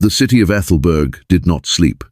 The city of Ethelberg did not sleep.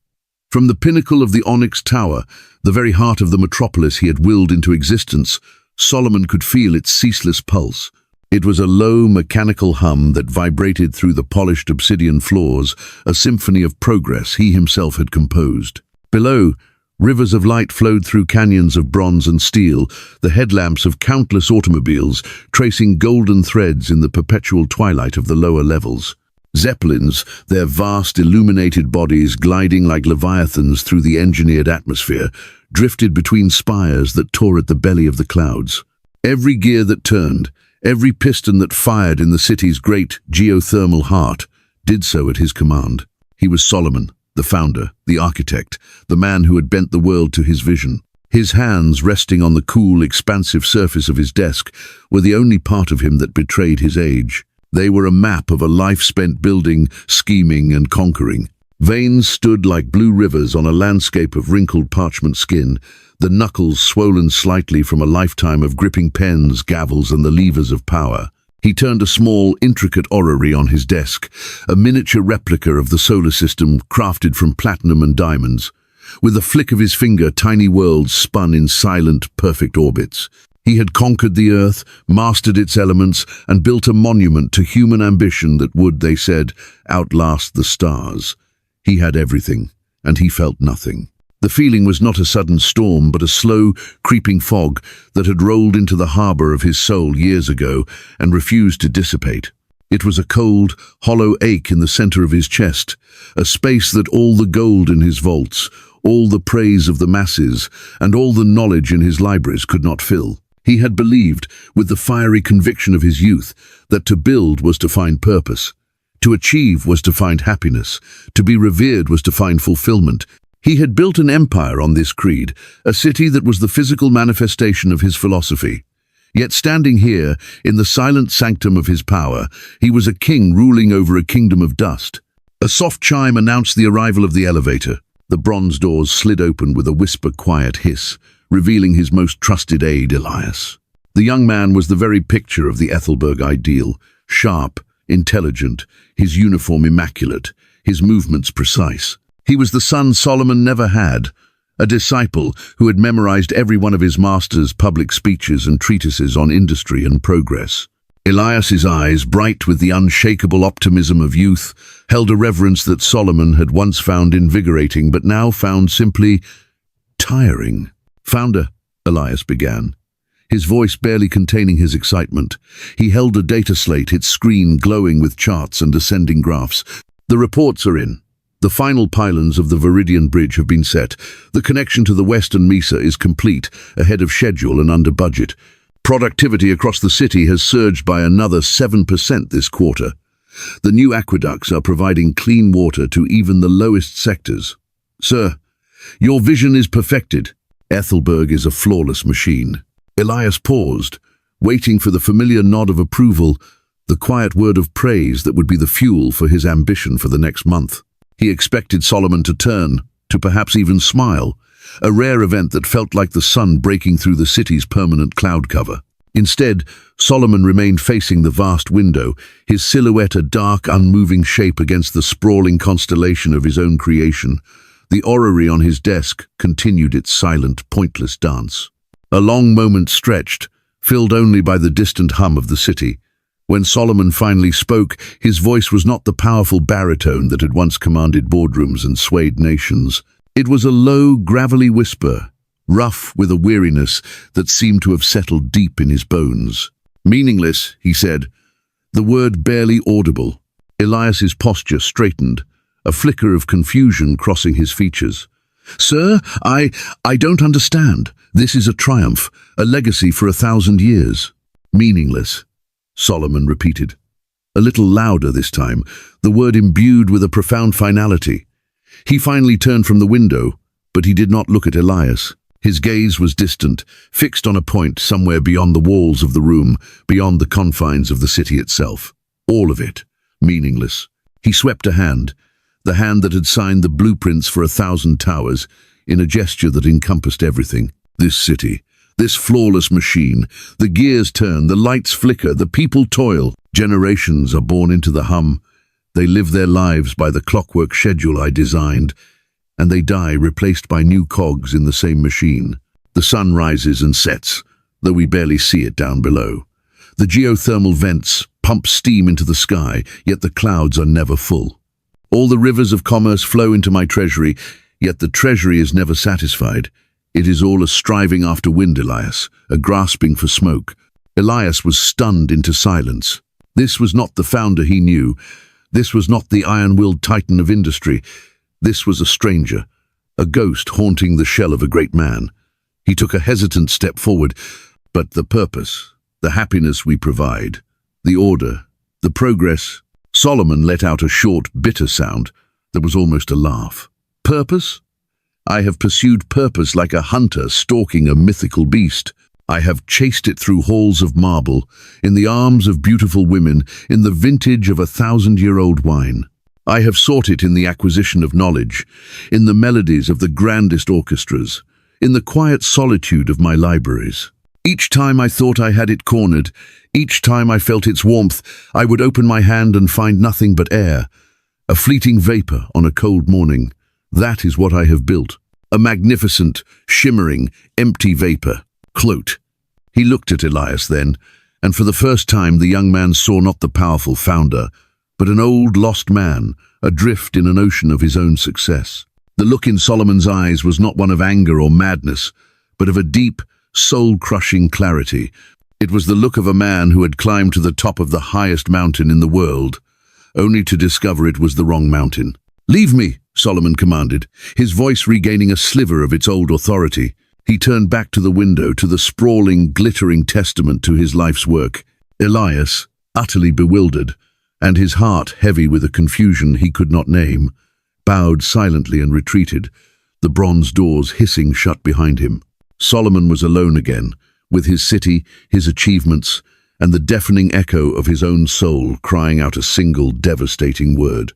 From the pinnacle of the onyx tower, the very heart of the metropolis he had willed into existence, Solomon could feel its ceaseless pulse. It was a low, mechanical hum that vibrated through the polished obsidian floors, a symphony of progress he himself had composed. Below, rivers of light flowed through canyons of bronze and steel, the headlamps of countless automobiles tracing golden threads in the perpetual twilight of the lower levels. Zeppelins, their vast illuminated bodies gliding like leviathans through the engineered atmosphere, drifted between spires that tore at the belly of the clouds. Every gear that turned, every piston that fired in the city's great geothermal heart, did so at his command. He was Solomon, the founder, the architect, the man who had bent the world to his vision. His hands, resting on the cool, expansive surface of his desk, were the only part of him that betrayed his age. They were a map of a life spent building, scheming, and conquering. Veins stood like blue rivers on a landscape of wrinkled parchment skin, the knuckles swollen slightly from a lifetime of gripping pens, gavels, and the levers of power. He turned a small, intricate orrery on his desk, a miniature replica of the solar system crafted from platinum and diamonds. With a flick of his finger, tiny worlds spun in silent, perfect orbits. He had conquered the earth, mastered its elements, and built a monument to human ambition that would, they said, outlast the stars. He had everything, and he felt nothing. The feeling was not a sudden storm, but a slow, creeping fog that had rolled into the harbor of his soul years ago and refused to dissipate. It was a cold, hollow ache in the center of his chest, a space that all the gold in his vaults, all the praise of the masses, and all the knowledge in his libraries could not fill. He had believed, with the fiery conviction of his youth, that to build was to find purpose. To achieve was to find happiness. To be revered was to find fulfillment. He had built an empire on this creed, a city that was the physical manifestation of his philosophy. Yet standing here, in the silent sanctum of his power, he was a king ruling over a kingdom of dust. A soft chime announced the arrival of the elevator. The bronze doors slid open with a whisper-quiet hiss, revealing his most trusted aide, Elias. The young man was the very picture of the Ethelberg ideal, sharp, intelligent, his uniform immaculate, his movements precise. He was the son Solomon never had, a disciple who had memorized every one of his master's public speeches and treatises on industry and progress. Elias's eyes, bright with the unshakable optimism of youth, held a reverence that Solomon had once found invigorating but now found simply tiring. "Founder," Elias began, his voice barely containing his excitement. He held a data slate, its screen glowing with charts and ascending graphs. "The reports are in. The final pylons of the Viridian Bridge have been set. The connection to the western Mesa is complete, ahead of schedule and under budget. Productivity across the city has surged by another 7% this quarter. The new aqueducts are providing clean water to even the lowest sectors. Sir, your vision is perfected. Ethelberg is a flawless machine." Elias paused, waiting for the familiar nod of approval, the quiet word of praise that would be the fuel for his ambition for the next month. He expected Solomon to turn, to perhaps even smile, a rare event that felt like the sun breaking through the city's permanent cloud cover. Instead, Solomon remained facing the vast window, his silhouette a dark, unmoving shape against the sprawling constellation of his own creation. The orrery on his desk continued its silent, pointless dance. A long moment stretched, filled only by the distant hum of the city. When Solomon finally spoke, his voice was not the powerful baritone that had once commanded boardrooms and swayed nations. It was a low, gravelly whisper, rough with a weariness that seemed to have settled deep in his bones. "Meaningless," he said, the word barely audible. Elias's posture straightened, a flicker of confusion crossing his features. "Sir, I don't understand. This is a triumph, a legacy for 1,000 years." "Meaningless," Solomon repeated. A little louder this time, the word imbued with a profound finality. He finally turned from the window, but he did not look at Elias. His gaze was distant, fixed on a point somewhere beyond the walls of the room, beyond the confines of the city itself. All of it, meaningless. He swept a hand, the hand that had signed the blueprints for 1,000 towers, in a gesture that encompassed everything. This city, this flawless machine, the gears turn, the lights flicker, the people toil. Generations are born into the hum, They live their lives by the clockwork schedule I designed, and they die replaced by new cogs in the same machine. The sun rises and sets, though we barely see it down below. The geothermal vents pump steam into the sky, yet the clouds are never full. All the rivers of commerce flow into my treasury, yet the treasury is never satisfied. It is all a striving after wind, Elias, a grasping for smoke. Elias was stunned into silence. This was not the founder he knew. This was not the iron-willed titan of industry. This was a stranger, a ghost haunting the shell of a great man. He took a hesitant step forward, but the purpose, the happiness we provide, the order, the progress. Solomon let out a short, bitter sound that was almost a laugh. Purpose? I have pursued purpose like a hunter stalking a mythical beast. I have chased it through halls of marble, in the arms of beautiful women, in the vintage of 1,000-year-old wine. I have sought it in the acquisition of knowledge, in the melodies of the grandest orchestras, in the quiet solitude of my libraries. Each time I thought I had it cornered, each time I felt its warmth, I would open my hand and find nothing but air, a fleeting vapor on a cold morning. That is what I have built, a magnificent, shimmering, empty vapor. Clote. He looked at Elias then, and for the first time the young man saw not the powerful founder, but an old lost man, adrift in an ocean of his own success. The look in Solomon's eyes was not one of anger or madness, but of a deep, soul-crushing clarity. It was the look of a man who had climbed to the top of the highest mountain in the world, only to discover it was the wrong mountain. "Leave me," Solomon commanded, his voice regaining a sliver of its old authority. He turned back to the window, to the sprawling, glittering testament to his life's work. Elias, utterly bewildered, and his heart heavy with a confusion he could not name, bowed silently and retreated, the bronze doors hissing shut behind him. Solomon was alone again, with his city, his achievements, and the deafening echo of his own soul crying out a single devastating word: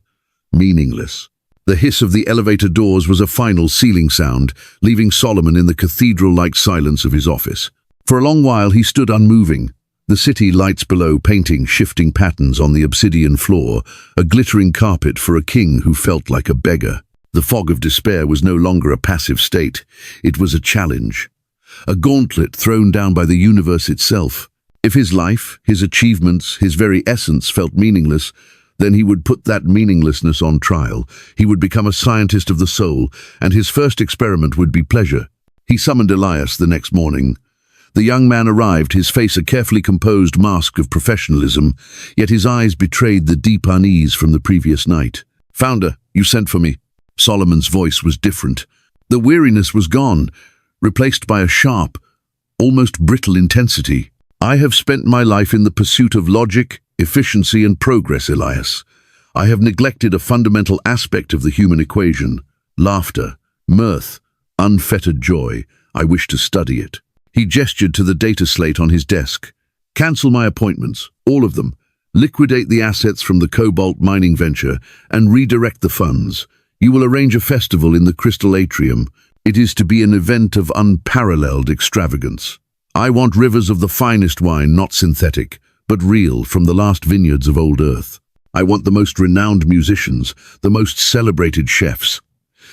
meaningless. The hiss of the elevator doors was a final sealing sound, leaving Solomon in the cathedral-like silence of his office. For a long while he stood unmoving, the city lights below painting shifting patterns on the obsidian floor, a glittering carpet for a king who felt like a beggar. The fog of despair was no longer a passive state, it was a challenge, a gauntlet thrown down by the universe itself. If his life, his achievements, his very essence felt meaningless, then he would put that meaninglessness on trial. He would become a scientist of the soul, and his first experiment would be pleasure. He summoned Elias the next morning. The young man arrived, his face a carefully composed mask of professionalism, yet his eyes betrayed the deep unease from the previous night. "Founder, you sent for me." Solomon's voice was different. The weariness was gone, replaced by a sharp, almost brittle intensity. "I have spent my life in the pursuit of logic, efficiency and progress, Elias. I have neglected a fundamental aspect of the human equation: laughter, mirth, unfettered joy. I wish to study it." He gestured to the data slate on his desk. "Cancel my appointments, all of them. Liquidate the assets from the cobalt mining venture and redirect the funds. You will arrange a festival in the Crystal Atrium. It is to be an event of unparalleled extravagance. I want rivers of the finest wine, not synthetic, but real, from the last vineyards of old Earth. I want the most renowned musicians, the most celebrated chefs.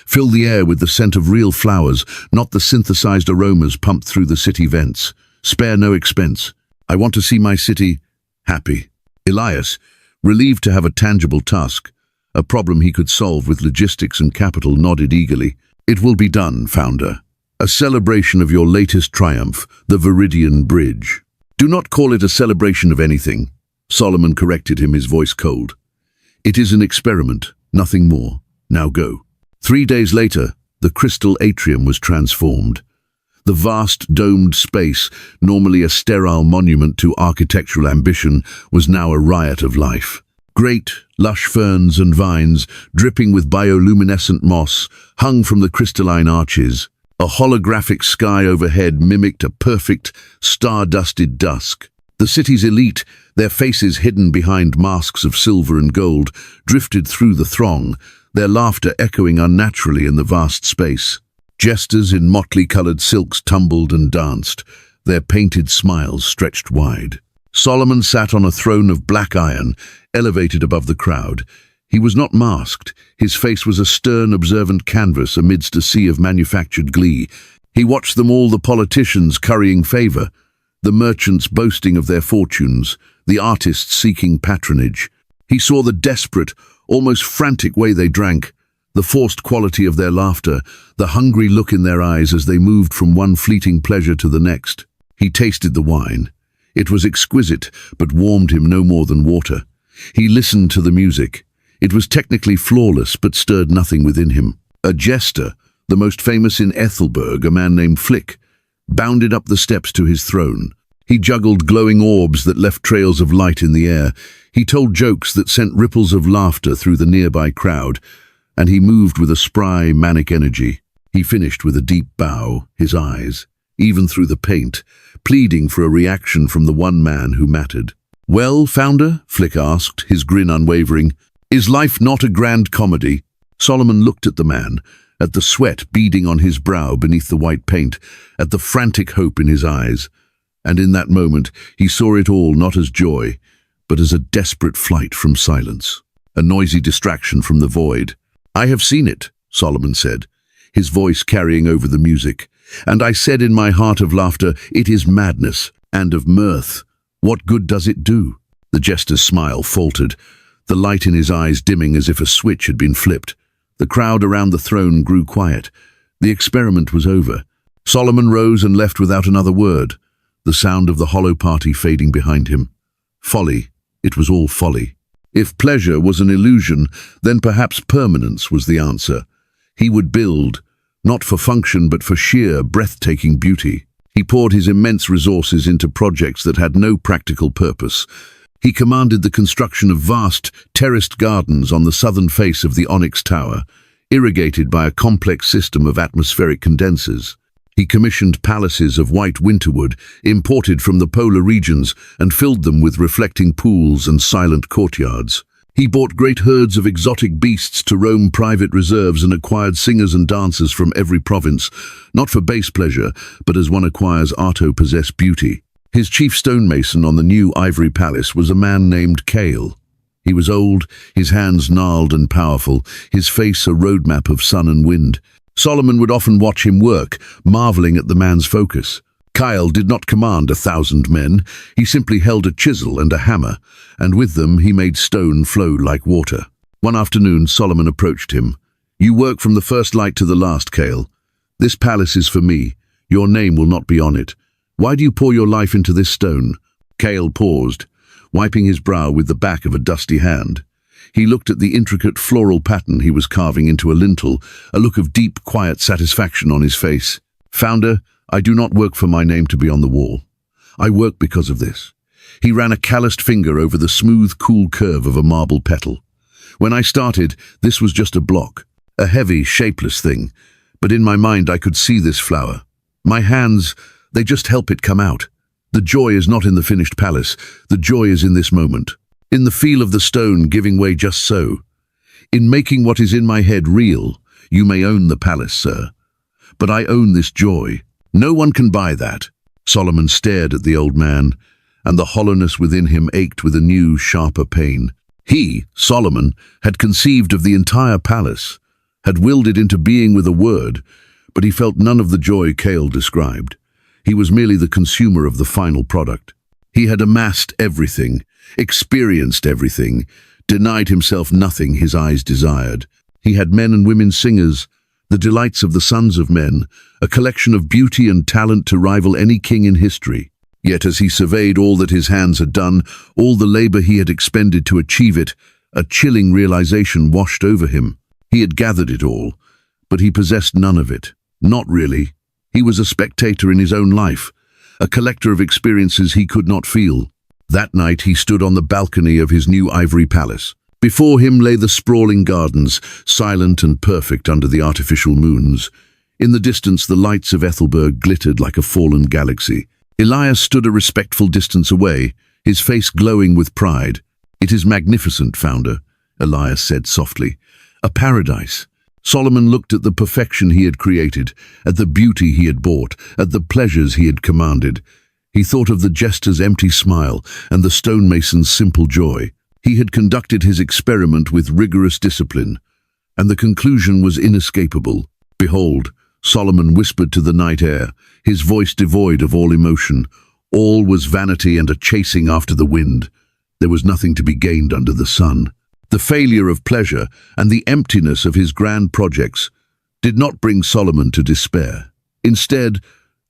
Fill the air with the scent of real flowers, not the synthesized aromas pumped through the city vents. Spare no expense. I want to see my city happy." Elias, relieved to have a tangible task, a problem he could solve with logistics and capital, nodded eagerly. "It will be done, Founder. A celebration of your latest triumph, the Viridian Bridge." "Do not call it a celebration of anything," Solomon corrected him, his voice cold. "It is an experiment, nothing more. Now go." 3 days later, the Crystal Atrium was transformed. The vast domed space, normally a sterile monument to architectural ambition, was now a riot of life. Great, lush ferns and vines, dripping with bioluminescent moss, hung from the crystalline arches. A holographic sky overhead mimicked a perfect, star-dusted dusk. The city's elite, their faces hidden behind masks of silver and gold, drifted through the throng, their laughter echoing unnaturally in the vast space. Jesters in motley-colored silks tumbled and danced, their painted smiles stretched wide. Solomon sat on a throne of black iron, elevated above the crowd, He was not masked. His face was a stern, observant canvas amidst a sea of manufactured glee. He watched them all, the politicians currying favor, the merchants boasting of their fortunes, the artists seeking patronage. He saw the desperate, almost frantic way they drank, the forced quality of their laughter, the hungry look in their eyes as they moved from one fleeting pleasure to the next. He tasted the wine. It was exquisite, but warmed him no more than water. He listened to the music. It was technically flawless, but stirred nothing within him. A jester, the most famous in Ethelberg, a man named Flick, bounded up the steps to his throne. He juggled glowing orbs that left trails of light in the air. He told jokes that sent ripples of laughter through the nearby crowd, and he moved with a spry, manic energy. He finished with a deep bow, his eyes, even through the paint, pleading for a reaction from the one man who mattered. "Well, Founder?" Flick asked, his grin unwavering. "Is life not a grand comedy?" Solomon looked at the man, at the sweat beading on his brow beneath the white paint, at the frantic hope in his eyes. And in that moment, he saw it all not as joy, but as a desperate flight from silence, a noisy distraction from the void. "I have seen it," Solomon said, his voice carrying over the music. "And I said in my heart of laughter, it is madness, and of mirth. What good does it do?" The jester's smile faltered, the light in his eyes dimming as if a switch had been flipped. The crowd around the throne grew quiet. The experiment was over. Solomon rose and left without another word, the sound of the hollow party fading behind him. Folly. It was all folly. If pleasure was an illusion, then perhaps permanence was the answer. He would build, not for function but for sheer, breathtaking beauty. He poured his immense resources into projects that had no practical purpose. He commanded the construction of vast, terraced gardens on the southern face of the Onyx Tower, irrigated by a complex system of atmospheric condensers. He commissioned palaces of white winterwood, imported from the polar regions, and filled them with reflecting pools and silent courtyards. He bought great herds of exotic beasts to roam private reserves and acquired singers and dancers from every province, not for base pleasure, but as one acquires auto-possessed beauty. His chief stonemason on the new ivory palace was a man named Cale. He was old, his hands gnarled and powerful, his face a roadmap of sun and wind. Solomon would often watch him work, marveling at the man's focus. Kyle did not command 1,000 men. He simply held a chisel and a hammer, and with them he made stone flow like water. One afternoon, Solomon approached him. "You work from the first light to the last, Cale. This palace is for me. Your name will not be on it. Why do you pour your life into this stone?" Cale paused, wiping his brow with the back of a dusty hand. He looked at the intricate floral pattern he was carving into a lintel, a look of deep, quiet satisfaction on his face. "Founder, I do not work for my name to be on the wall. I work because of this." He ran a calloused finger over the smooth, cool curve of a marble petal. "When I started, this was just a block, a heavy, shapeless thing. But in my mind I could see this flower. My hands, they just help it come out. The joy is not in the finished palace. The joy is in this moment. In the feel of the stone giving way just so. In making what is in my head real. You may own the palace, sir. But I own this joy. No one can buy that." Solomon stared at the old man, and the hollowness within him ached with a new, sharper pain. He, Solomon, had conceived of the entire palace, had willed it into being with a word, but he felt none of the joy Cale described. He was merely the consumer of the final product. He had amassed everything, experienced everything, denied himself nothing his eyes desired. He had men and women singers, the delights of the sons of men, a collection of beauty and talent to rival any king in history. Yet as he surveyed all that his hands had done, all the labor he had expended to achieve it, a chilling realization washed over him. He had gathered it all, but he possessed none of it. Not really. He was a spectator in his own life, a collector of experiences he could not feel. That night he stood on the balcony of his new ivory palace. Before him lay the sprawling gardens, silent and perfect under the artificial moons. In the distance the lights of Ethelberg glittered like a fallen galaxy. Elias stood a respectful distance away, his face glowing with pride. "It is magnificent, Founder," Elias said softly. "A paradise." Solomon looked at the perfection he had created, at the beauty he had bought, at the pleasures he had commanded. He thought of the jester's empty smile and the stonemason's simple joy. He had conducted his experiment with rigorous discipline, and the conclusion was inescapable. Behold, Solomon whispered to the night air, his voice devoid of all emotion. All was vanity and a chasing after the wind. There was nothing to be gained under the sun. The failure of pleasure and the emptiness of his grand projects did not bring Solomon to despair. Instead,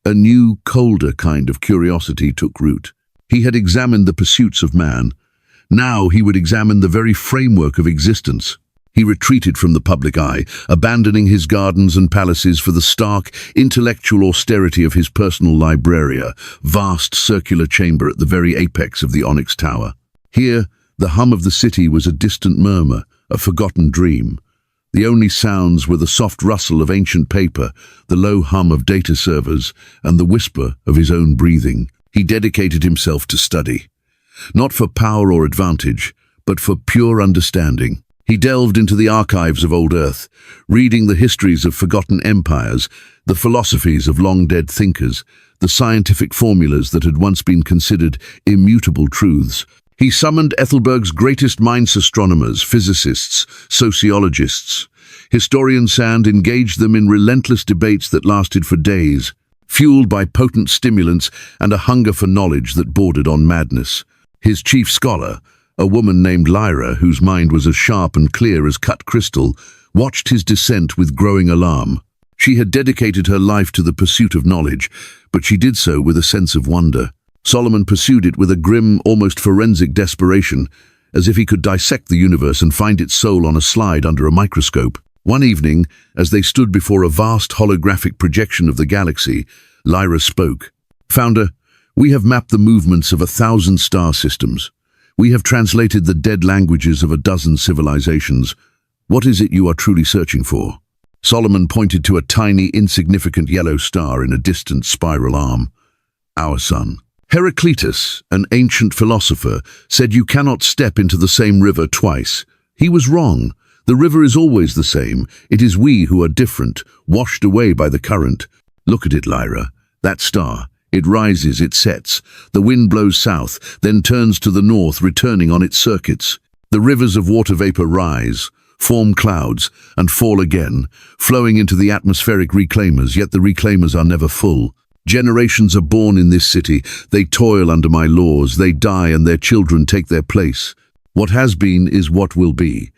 a new, colder kind of curiosity took root. He had examined the pursuits of man. Now he would examine the very framework of existence. He retreated from the public eye, abandoning his gardens and palaces for the stark, intellectual austerity of his personal libraria, vast circular chamber at the very apex of the onyx tower. Here, the hum of the city was a distant murmur, a forgotten dream. The only sounds were the soft rustle of ancient paper, the low hum of data servers, and the whisper of his own breathing. He dedicated himself to study, not for power or advantage, but for pure understanding. He delved into the archives of old Earth, reading the histories of forgotten empires, the philosophies of long-dead thinkers, the scientific formulas that had once been considered immutable truths. He summoned Ethelberg's greatest minds, astronomers, physicists, sociologists. Historian Sand engaged them in relentless debates that lasted for days, fueled by potent stimulants and a hunger for knowledge that bordered on madness. His chief scholar, a woman named Lyra, whose mind was as sharp and clear as cut crystal, watched his descent with growing alarm. She had dedicated her life to the pursuit of knowledge, but she did so with a sense of wonder. Solomon pursued it with a grim, almost forensic desperation, as if he could dissect the universe and find its soul on a slide under a microscope. One evening, as they stood before a vast holographic projection of the galaxy, Lyra spoke. "Founder, we have mapped the movements of 1,000 star systems. We have translated the dead languages of a dozen civilizations. What is it you are truly searching for?" Solomon pointed to a tiny, insignificant yellow star in a distant spiral arm. "Our sun. Heraclitus, an ancient philosopher, said you cannot step into the same river twice. He was wrong. The river is always the same. It is we who are different, washed away by the current. Look at it, Lyra. That star. It rises, it sets. The wind blows south, then turns to the north, returning on its circuits. The rivers of water vapor rise, form clouds, and fall again, flowing into the atmospheric reclaimers, yet the reclaimers are never full. Generations are born in this city. They toil under my laws. They die and their children take their place. What has been is what will be,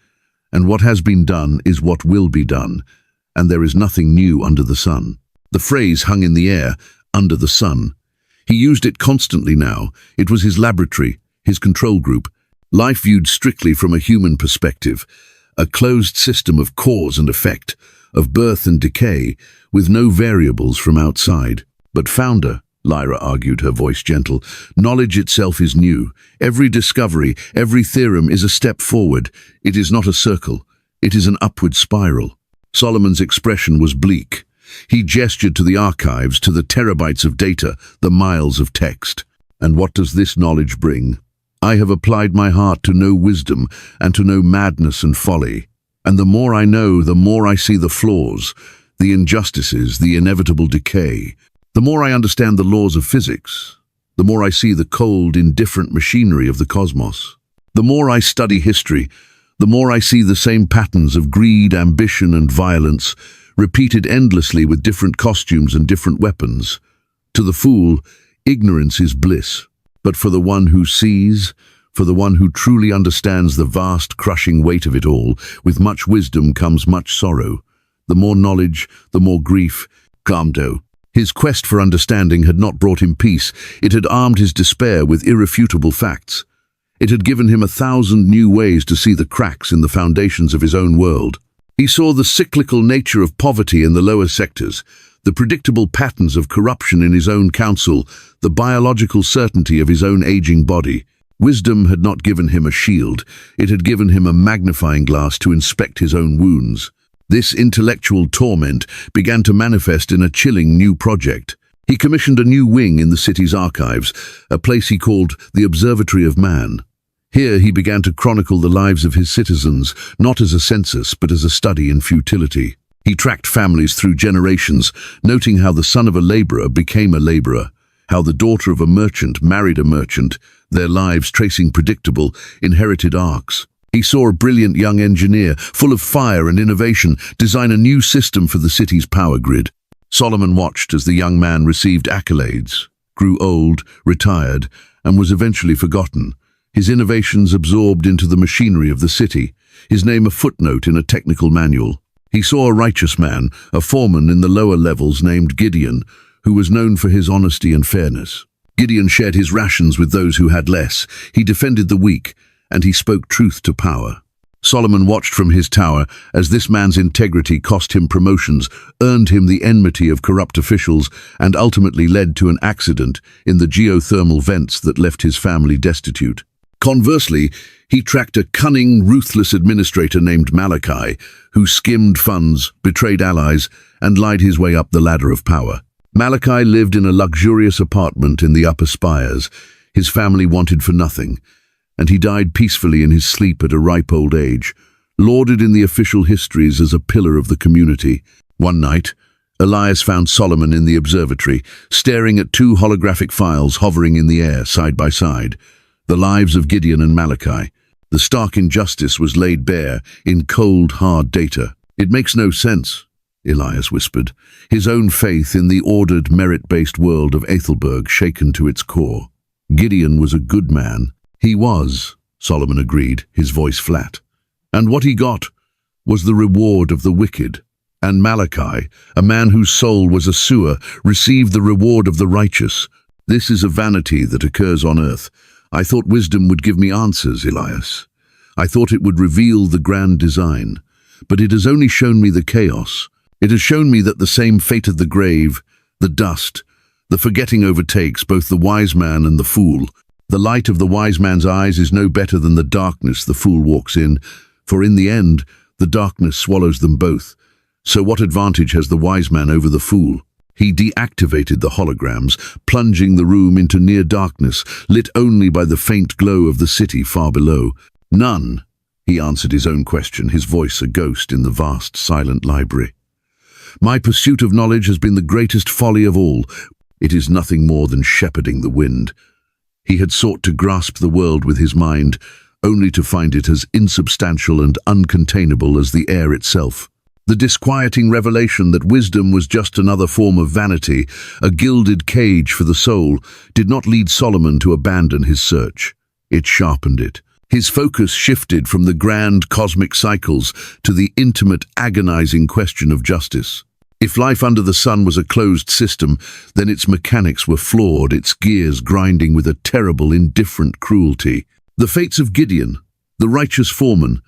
and what has been done is what will be done, and there is nothing new under the sun." The phrase hung in the air, under the sun. He used it constantly now. It was his laboratory, his control group. Life viewed strictly from a human perspective, a closed system of cause and effect, of birth and decay, with no variables from outside. "But Founder," Lyra argued, her voice gentle, "knowledge itself is new. Every discovery, every theorem is a step forward. It is not a circle. It is an upward spiral." Solomon's expression was bleak. He gestured to the archives, to the terabytes of data, the miles of text. "And what does this knowledge bring? I have applied my heart to know wisdom and to know madness and folly. And the more I know, the more I see the flaws, the injustices, the inevitable decay. The more I understand the laws of physics, the more I see the cold, indifferent machinery of the cosmos. The more I study history, the more I see the same patterns of greed, ambition, and violence, repeated endlessly with different costumes and different weapons. To the fool, ignorance is bliss. But for the one who sees, for the one who truly understands the vast, crushing weight of it all, with much wisdom comes much sorrow. The more knowledge, the more grief." Gamdo. His quest for understanding had not brought him peace. It had armed his despair with irrefutable facts. It had given him 1,000 new ways to see the cracks in the foundations of his own world. He saw the cyclical nature of poverty in the lower sectors, the predictable patterns of corruption in his own council, the biological certainty of his own aging body. Wisdom had not given him a shield. It had given him a magnifying glass to inspect his own wounds. This intellectual torment began to manifest in a chilling new project. He commissioned a new wing in the city's archives, a place he called the Observatory of Man. Here he began to chronicle the lives of his citizens, not as a census, but as a study in futility. He tracked families through generations, noting how the son of a laborer became a laborer. how the daughter of a merchant married a merchant, their lives tracing predictable, inherited arcs. He saw a brilliant young engineer, full of fire and innovation, design a new system for the city's power grid. Solomon watched as the young man received accolades, grew old, retired, and was eventually forgotten, his innovations absorbed into the machinery of the city, his name a footnote in a technical manual. He saw a righteous man, a foreman in the lower levels named Gideon, who was known for his honesty and fairness. Gideon shared his rations with those who had less. He defended the weak, and he spoke truth to power. Solomon watched from his tower as this man's integrity cost him promotions, earned him the enmity of corrupt officials, and ultimately led to an accident in the geothermal vents that left his family destitute. Conversely, he tracked a cunning, ruthless administrator named Malachi, who skimmed funds, betrayed allies, and lied his way up the ladder of power. Malachi lived in a luxurious apartment in the upper spires. His family wanted for nothing, and he died peacefully in his sleep at a ripe old age, lauded in the official histories as a pillar of the community. One night, Elias found Solomon in the observatory, staring at two holographic files hovering in the air side by side, the lives of Gideon and Malachi. The stark injustice was laid bare in cold, hard data. "It makes no sense," Elias whispered, his own faith in the ordered, merit-based world of Ethelberg shaken to its core. "Gideon was a good man." "He was," Solomon agreed, his voice flat. "And what he got was the reward of the wicked. And Malachi, a man whose soul was a sewer, received the reward of the righteous. This is a vanity that occurs on earth. I thought wisdom would give me answers, Elias. I thought it would reveal the grand design. But it has only shown me the chaos. It has shown me that the same fate of the grave, the dust, the forgetting overtakes both the wise man and the fool. The light of the wise man's eyes is no better than the darkness the fool walks in, for in the end, the darkness swallows them both. So what advantage has the wise man over the fool? He deactivated the holograms, plunging the room into near darkness, lit only by the faint glow of the city far below. "None," he answered his own question, his voice a ghost in the vast, silent library. "My pursuit of knowledge has been the greatest folly of all. It is nothing more than shepherding the wind." He had sought to grasp the world with his mind, only to find it as insubstantial and uncontainable as the air itself. The disquieting revelation that wisdom was just another form of vanity, a gilded cage for the soul, did not lead Solomon to abandon his search. It sharpened it. His focus shifted from the grand cosmic cycles to the intimate, agonizing question of justice. If life under the sun was a closed system, then its mechanics were flawed, its gears grinding with a terrible, indifferent cruelty. The fates of Gideon, the righteous foreman,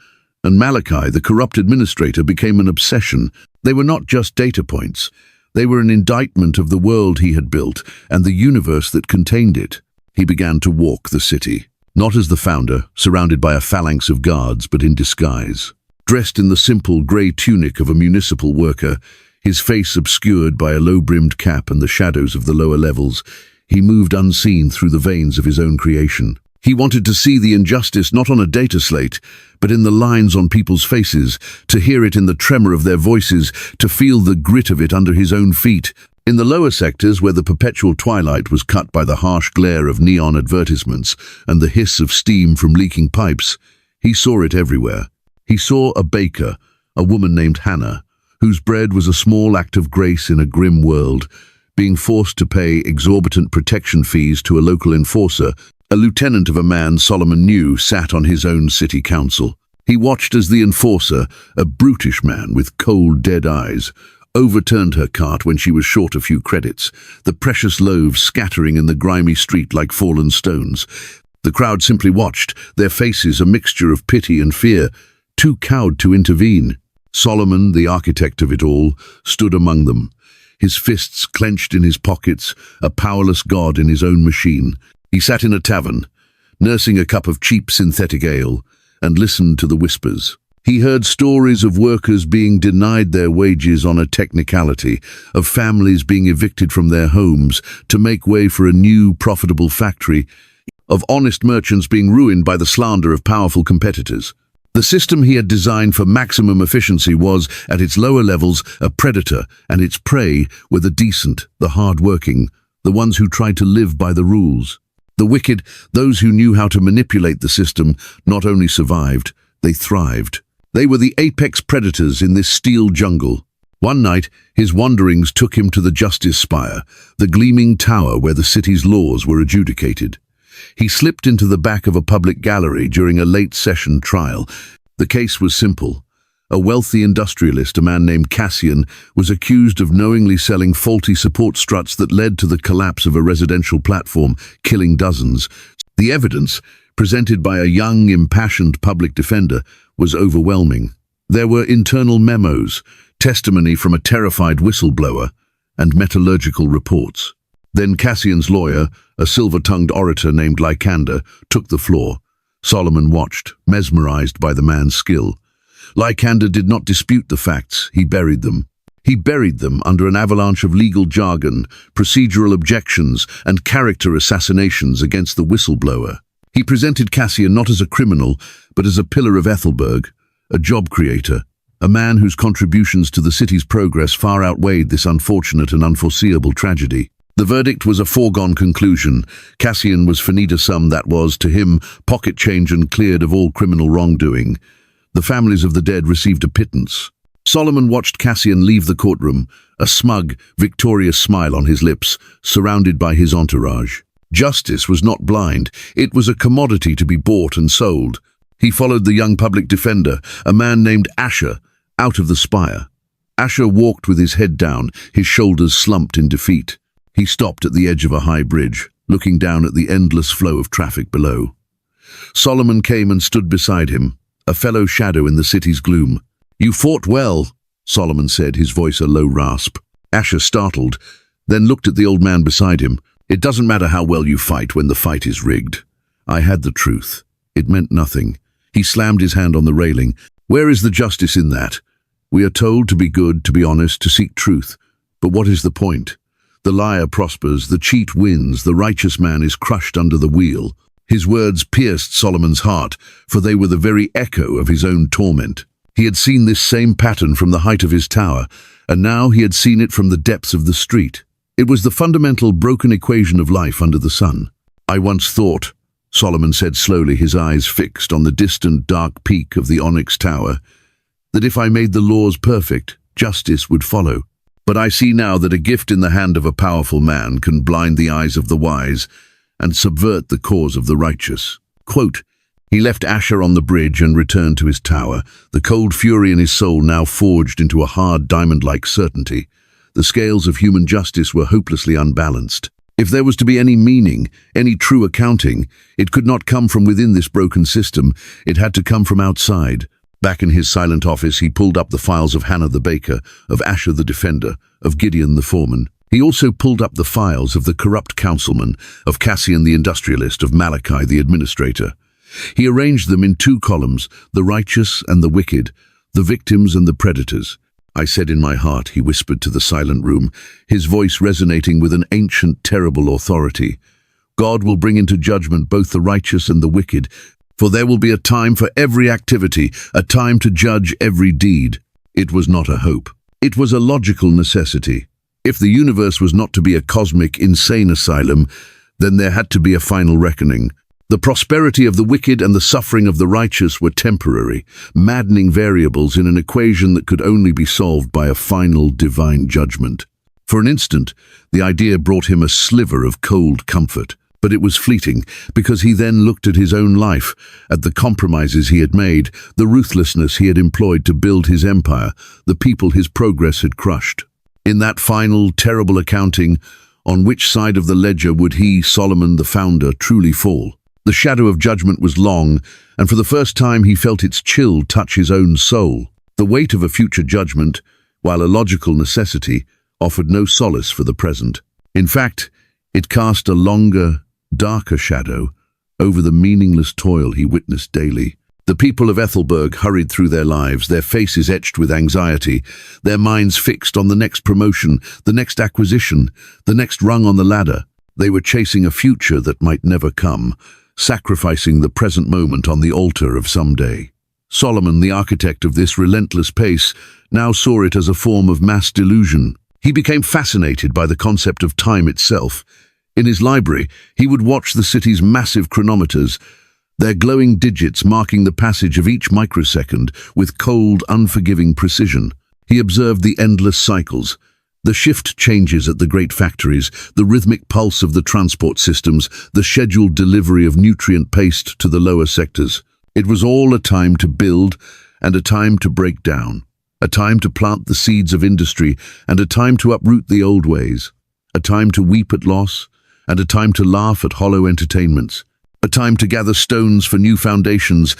and Malachi, the corrupt administrator, became an obsession. They were not just data points. They were an indictment of the world he had built and the universe that contained it. He began to walk the city, not as the founder, surrounded by a phalanx of guards, but in disguise. Dressed in the simple grey tunic of a municipal worker, his face obscured by a low-brimmed cap and the shadows of the lower levels, he moved unseen through the veins of his own creation. He wanted to see the injustice not on a data slate, but in the lines on people's faces, to hear it in the tremor of their voices, to feel the grit of it under his own feet. In the lower sectors, where the perpetual twilight was cut by the harsh glare of neon advertisements and the hiss of steam from leaking pipes, he saw it everywhere. He saw a baker, a woman named Hannah, whose bread was a small act of grace in a grim world, being forced to pay exorbitant protection fees to a local enforcer. A lieutenant of a man Solomon knew sat on his own city council. He watched as the enforcer, a brutish man with cold, dead eyes, overturned her cart when she was short a few credits, the precious loaves scattering in the grimy street like fallen stones. The crowd simply watched, their faces a mixture of pity and fear, too cowed to intervene. Solomon, the architect of it all, stood among them, his fists clenched in his pockets, a powerless god in his own machine. He sat in a tavern, nursing a cup of cheap synthetic ale, and listened to the whispers. He heard stories of workers being denied their wages on a technicality, of families being evicted from their homes to make way for a new, profitable factory, of honest merchants being ruined by the slander of powerful competitors. The system he had designed for maximum efficiency was, at its lower levels, a predator, and its prey were the decent, the hard-working, the ones who tried to live by the rules. The wicked, those who knew how to manipulate the system, not only survived, they thrived. They were the apex predators in this steel jungle. One night, his wanderings took him to the Justice Spire, the gleaming tower where the city's laws were adjudicated. He slipped into the back of a public gallery during a late-session trial. The case was simple. A wealthy industrialist, a man named Cassian, was accused of knowingly selling faulty support struts that led to the collapse of a residential platform, killing dozens. The evidence, presented by a young, impassioned public defender, was overwhelming. There were internal memos, testimony from a terrified whistleblower, and metallurgical reports. Then Cassian's lawyer, a silver-tongued orator named Lycander, took the floor. Solomon watched, mesmerized by the man's skill. Lycander did not dispute the facts, he buried them. He buried them under an avalanche of legal jargon, procedural objections, and character assassinations against the whistleblower. He presented Cassian not as a criminal, but as a pillar of Ethelberg, a job creator, a man whose contributions to the city's progress far outweighed this unfortunate and unforeseeable tragedy. The verdict was a foregone conclusion. Cassian was finita sum that was, to him, pocket change and cleared of all criminal wrongdoing. The families of the dead received a pittance. Solomon watched Cassian leave the courtroom, a smug, victorious smile on his lips, surrounded by his entourage. Justice was not blind. It was a commodity to be bought and sold. He followed the young public defender, a man named Asher, out of the spire. Asher walked with his head down, his shoulders slumped in defeat. He stopped at the edge of a high bridge, looking down at the endless flow of traffic below. Solomon came and stood beside him, a fellow shadow in the city's gloom. "You fought well," Solomon said, his voice a low rasp. Asher startled, then looked at the old man beside him. "It doesn't matter how well you fight when the fight is rigged. I had the truth. It meant nothing." He slammed his hand on the railing. "Where is the justice in that? We are told to be good, to be honest, to seek truth. But what is the point? The liar prospers, the cheat wins, the righteous man is crushed under the wheel." His words pierced Solomon's heart, for they were the very echo of his own torment. He had seen this same pattern from the height of his tower, and now he had seen it from the depths of the street. It was the fundamental broken equation of life under the sun. "I once thought," Solomon said slowly, his eyes fixed on the distant dark peak of the onyx tower, "that if I made the laws perfect, justice would follow. But I see now that a gift in the hand of a powerful man can blind the eyes of the wise and subvert the cause of the righteous." Quote, he left Asher on the bridge and returned to his tower, the cold fury in his soul now forged into a hard diamond-like certainty. The scales of human justice were hopelessly unbalanced. If there was to be any meaning, any true accounting, it could not come from within this broken system. It had to come from outside. Back in his silent office, he pulled up the files of Hannah the baker, of Asher the defender, of Gideon the foreman. He also pulled up the files of the corrupt councilman, of Cassian the industrialist, of Malachi the administrator. He arranged them in two columns, the righteous and the wicked, the victims and the predators. "I said in my heart," he whispered to the silent room, his voice resonating with an ancient, terrible authority, "God will bring into judgment both the righteous and the wicked, for there will be a time for every activity, a time to judge every deed." It was not a hope. It was a logical necessity. If the universe was not to be a cosmic, insane asylum, then there had to be a final reckoning. The prosperity of the wicked and the suffering of the righteous were temporary, maddening variables in an equation that could only be solved by a final divine judgment. For an instant, the idea brought him a sliver of cold comfort, but it was fleeting, because he then looked at his own life, at the compromises he had made, the ruthlessness he had employed to build his empire, the people his progress had crushed. In that final, terrible accounting, on which side of the ledger would he, Solomon the founder, truly fall? The shadow of judgment was long, and for the first time he felt its chill touch his own soul. The weight of a future judgment, while a logical necessity, offered no solace for the present. In fact, it cast a longer, darker shadow over the meaningless toil he witnessed daily. The people of Ethelberg hurried through their lives, their faces etched with anxiety, their minds fixed on the next promotion, the next acquisition, the next rung on the ladder. They were chasing a future that might never come, sacrificing the present moment on the altar of someday. Solomon, the architect of this relentless pace, now saw it as a form of mass delusion. He became fascinated by the concept of time itself. In his library, he would watch the city's massive chronometers, their glowing digits marking the passage of each microsecond with cold, unforgiving precision. He observed the endless cycles, the shift changes at the great factories, the rhythmic pulse of the transport systems, the scheduled delivery of nutrient paste to the lower sectors. It was all a time to build and a time to break down, a time to plant the seeds of industry and a time to uproot the old ways, a time to weep at loss and a time to laugh at hollow entertainments, a time to gather stones for new foundations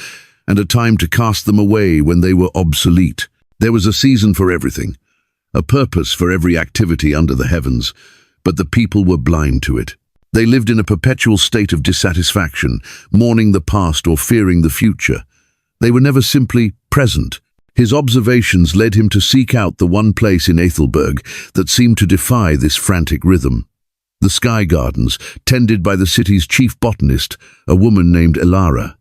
and a time to cast them away when they were obsolete. There was a season for everything, a purpose for every activity under the heavens, but the people were blind to it. They lived in a perpetual state of dissatisfaction, mourning the past or fearing the future. They were never simply present. His observations led him to seek out the one place in Ethelberg that seemed to defy this frantic rhythm. The Sky Gardens, tended by the city's chief botanist, a woman named Elara.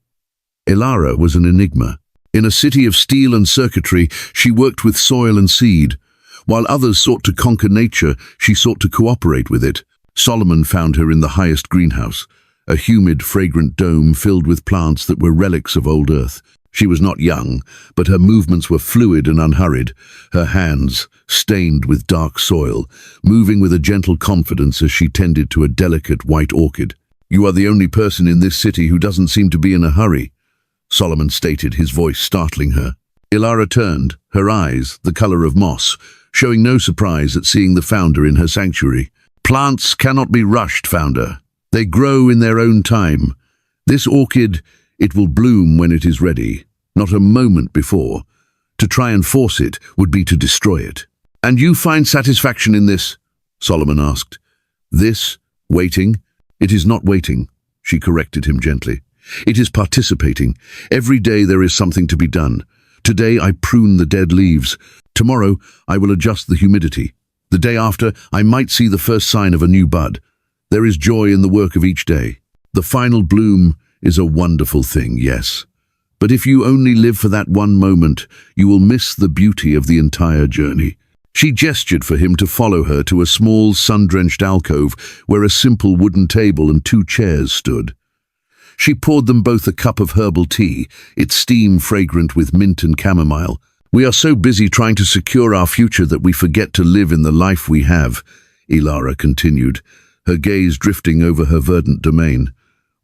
Elara was an enigma. In a city of steel and circuitry, she worked with soil and seed. While others sought to conquer nature, she sought to cooperate with it. Solomon found her in the highest greenhouse, a humid, fragrant dome filled with plants that were relics of old earth. She was not young, but her movements were fluid and unhurried, her hands stained with dark soil, moving with a gentle confidence as she tended to a delicate white orchid. "You are the only person in this city who doesn't seem to be in a hurry," Solomon stated, his voice startling her. Elara turned, her eyes the color of moss, showing no surprise at seeing the founder in her sanctuary. "Plants cannot be rushed, founder. They grow in their own time. This orchid, it will bloom when it is ready, not a moment before. To try and force it would be to destroy it." "And you find satisfaction in this?" Solomon asked. "This? Waiting? It is not waiting," she corrected him gently. "It is participating. Every day there is something to be done. Today I prune the dead leaves. Tomorrow I will adjust the humidity. The day after I might see the first sign of a new bud. There is joy in the work of each day. The final bloom is a wonderful thing, yes. But if you only live for that one moment, you will miss the beauty of the entire journey." She gestured for him to follow her to a small, sun-drenched alcove where a simple wooden table and 2 chairs stood. She poured them both a cup of herbal tea, its steam fragrant with mint and chamomile. "We are so busy trying to secure our future that we forget to live in the life we have," Elara continued, her gaze drifting over her verdant domain.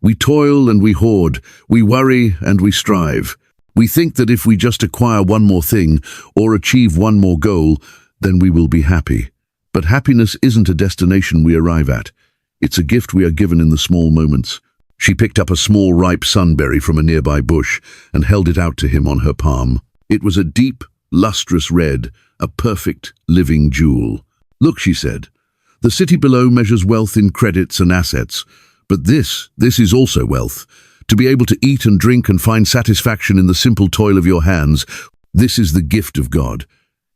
"We toil and we hoard, we worry and we strive. We think that if we just acquire one more thing or achieve one more goal, then we will be happy. But happiness isn't a destination we arrive at. It's a gift we are given in the small moments." She picked up a small ripe sunberry from a nearby bush and held it out to him on her palm. It was a deep, lustrous red, a perfect, living jewel. "Look," she said, "the city below measures wealth in credits and assets. But this is also wealth. To be able to eat and drink and find satisfaction in the simple toil of your hands, this is the gift of God.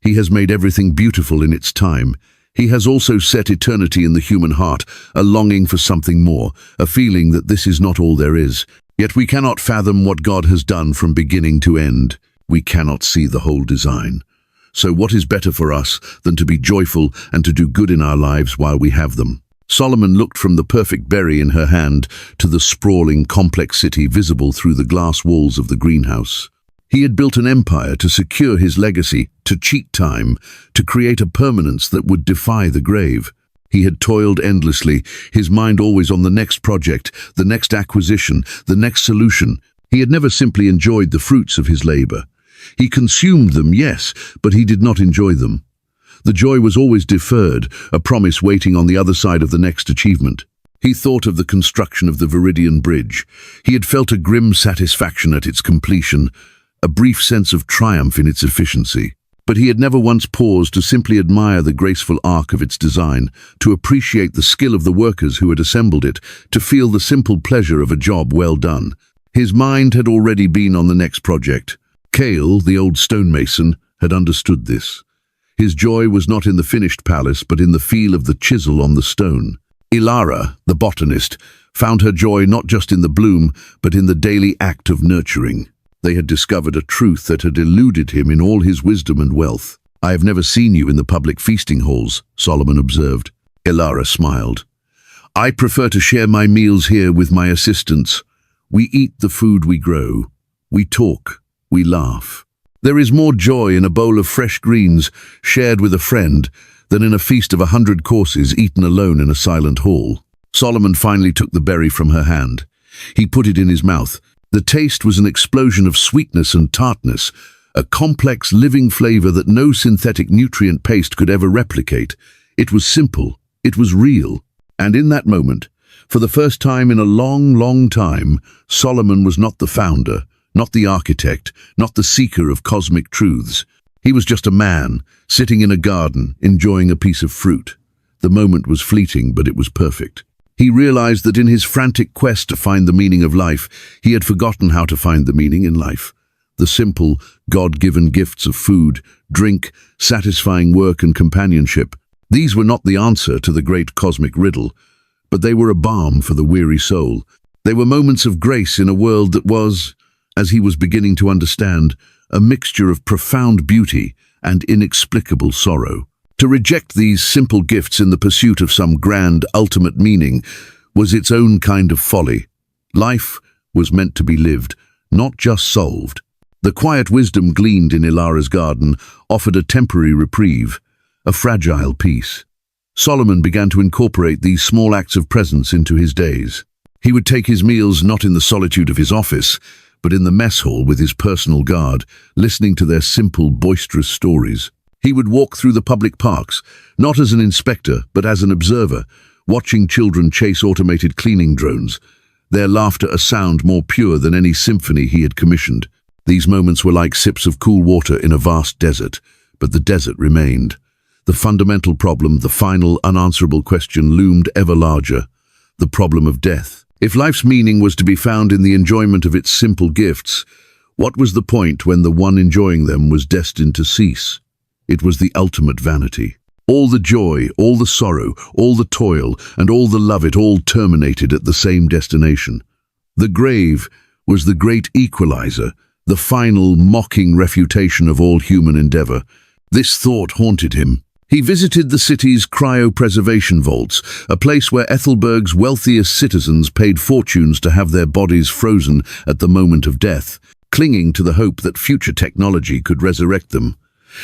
He has made everything beautiful in its time. He has also set eternity in the human heart, a longing for something more, a feeling that this is not all there is. Yet we cannot fathom what God has done from beginning to end. We cannot see the whole design. So what is better for us than to be joyful and to do good in our lives while we have them?" Solomon looked from the perfect berry in her hand to the sprawling, complex city visible through the glass walls of the greenhouse. He had built an empire to secure his legacy, to cheat time, to create a permanence that would defy the grave. He had toiled endlessly, his mind always on the next project, the next acquisition, the next solution. He had never simply enjoyed the fruits of his labor. He consumed them, yes, but he did not enjoy them. The joy was always deferred, a promise waiting on the other side of the next achievement. He thought of the construction of the Viridian Bridge. He had felt a grim satisfaction at its completion, a brief sense of triumph in its efficiency. But he had never once paused to simply admire the graceful arc of its design, to appreciate the skill of the workers who had assembled it, to feel the simple pleasure of a job well done. His mind had already been on the next project. Cale, the old stonemason, had understood this. His joy was not in the finished palace, but in the feel of the chisel on the stone. Elara, the botanist, found her joy not just in the bloom, but in the daily act of nurturing. They had discovered a truth that had eluded him in all his wisdom and wealth. I have never seen you in the public feasting halls, Solomon observed. Ilara smiled. I prefer to share my meals here with my assistants. We eat the food we grow. We talk. We laugh. There is more joy in a bowl of fresh greens shared with a friend than in a feast of 100 courses eaten alone in a silent hall. Solomon finally took the berry from her hand. He put it in his mouth. The taste was an explosion of sweetness and tartness, a complex living flavor that no synthetic nutrient paste could ever replicate. It was simple. It was real. And in that moment, for the first time in a long, long time, Solomon was not the founder, not the architect, not the seeker of cosmic truths. He was just a man, sitting in a garden, enjoying a piece of fruit. The moment was fleeting, but it was perfect. He realized that in his frantic quest to find the meaning of life, he had forgotten how to find the meaning in life. The simple, God-given gifts of food, drink, satisfying work and companionship. These were not the answer to the great cosmic riddle, but they were a balm for the weary soul. They were moments of grace in a world that was, as he was beginning to understand, a mixture of profound beauty and inexplicable sorrow. To reject these simple gifts in the pursuit of some grand, ultimate meaning was its own kind of folly. Life was meant to be lived, not just solved. The quiet wisdom gleaned in Ilara's garden offered a temporary reprieve, a fragile peace. Solomon began to incorporate these small acts of presence into his days. He would take his meals not in the solitude of his office, but in the mess hall with his personal guard, listening to their simple, boisterous stories. He would walk through the public parks, not as an inspector, but as an observer, watching children chase automated cleaning drones, their laughter a sound more pure than any symphony he had commissioned. These moments were like sips of cool water in a vast desert, but the desert remained. The fundamental problem, the final, unanswerable question loomed ever larger, the problem of death. If life's meaning was to be found in the enjoyment of its simple gifts, what was the point when the one enjoying them was destined to cease? It was the ultimate vanity. All the joy, all the sorrow, all the toil, and all the love, it all terminated at the same destination. The grave was the great equalizer, the final, mocking refutation of all human endeavor. This thought haunted him. He visited the city's cryopreservation vaults, a place where Ethelberg's wealthiest citizens paid fortunes to have their bodies frozen at the moment of death, clinging to the hope that future technology could resurrect them.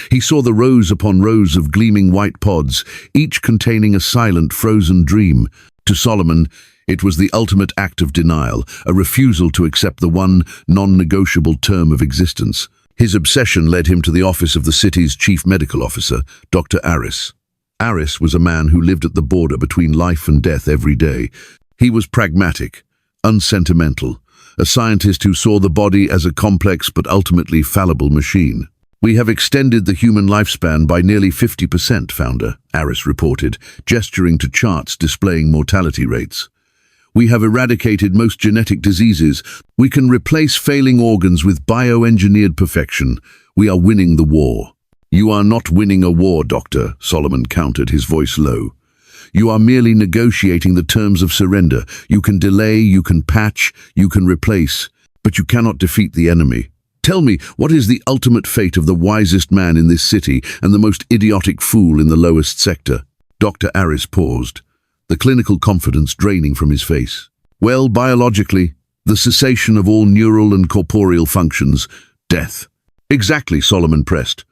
He saw the rows upon rows of gleaming white pods, each containing a silent, frozen dream. To Solomon, it was the ultimate act of denial, a refusal to accept the one non-negotiable term of existence. His obsession led him to the office of the city's chief medical officer, Dr. Aris. Aris was a man who lived at the border between life and death every day. He was pragmatic, unsentimental, a scientist who saw the body as a complex but ultimately fallible machine. We have extended the human lifespan by nearly 50%, Founder, Aris reported, gesturing to charts displaying mortality rates. We have eradicated most genetic diseases. We can replace failing organs with bioengineered perfection. We are winning the war. You are not winning a war, Doctor, Solomon countered, his voice low. You are merely negotiating the terms of surrender. You can delay, you can patch, you can replace, but you cannot defeat the enemy. Tell me, what is the ultimate fate of the wisest man in this city and the most idiotic fool in the lowest sector? Dr. Aris paused, the clinical confidence draining from his face. Well, biologically, the cessation of all neural and corporeal functions, death. Exactly, Solomon pressed.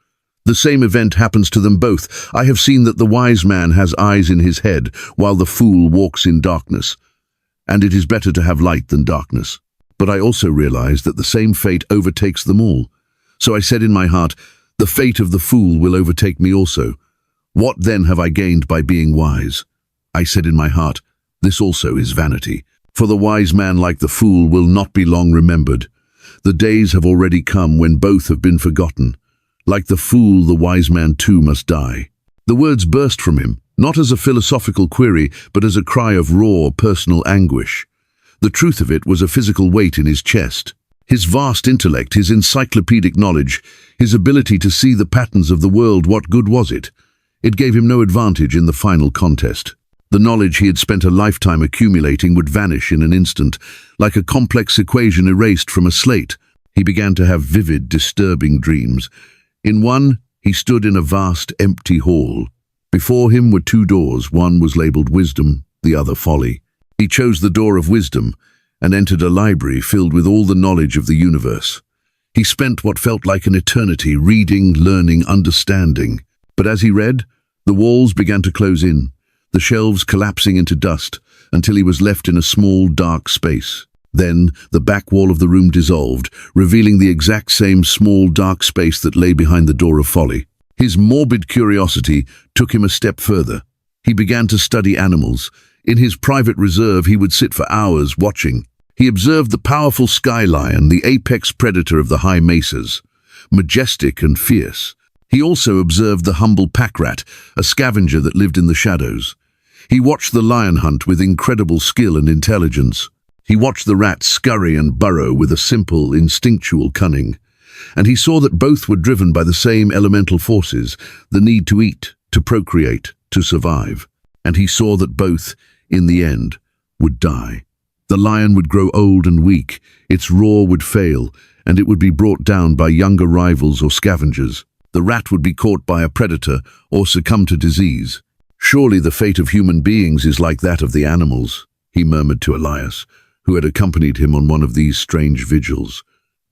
The same event happens to them both. I have seen that the wise man has eyes in his head, while the fool walks in darkness. And it is better to have light than darkness. But I also realized that the same fate overtakes them all. So I said in my heart, the fate of the fool will overtake me also. What then have I gained by being wise? I said in my heart, this also is vanity. For the wise man, like the fool, will not be long remembered. The days have already come when both have been forgotten. Like the fool, the wise man too must die. The words burst from him, not as a philosophical query, but as a cry of raw, personal anguish. The truth of it was a physical weight in his chest. His vast intellect, his encyclopedic knowledge, his ability to see the patterns of the world, what good was it? It gave him no advantage in the final contest. The knowledge he had spent a lifetime accumulating would vanish in an instant, like a complex equation erased from a slate. He began to have vivid, disturbing dreams. In one, He stood in a vast, empty hall. Before him were two doors. One was labeled wisdom, the other folly. He chose the door of wisdom and entered a library filled with all the knowledge of the universe. He spent what felt like an eternity reading, learning, understanding. But as he read, the walls began to close in, the shelves collapsing into dust, until he was left in a small, dark space. Then, the back wall of the room dissolved, revealing the exact same small, dark space that lay behind the door of folly. His morbid curiosity took him a step further. He began to study animals. In his private reserve, he would sit for hours watching. He observed the powerful sky lion, the apex predator of the high mesas, majestic and fierce. He also observed the humble pack rat, a scavenger that lived in the shadows. He watched the lion hunt with incredible skill and intelligence. He watched the rat scurry and burrow with a simple, instinctual cunning. And he saw that both were driven by the same elemental forces, the need to eat, to procreate, to survive. And he saw that both, in the end, would die. The lion would grow old and weak, its roar would fail, and it would be brought down by younger rivals or scavengers. The rat would be caught by a predator or succumb to disease. "Surely the fate of human beings is like that of the animals," he murmured to Elias, who had accompanied him on one of these strange vigils.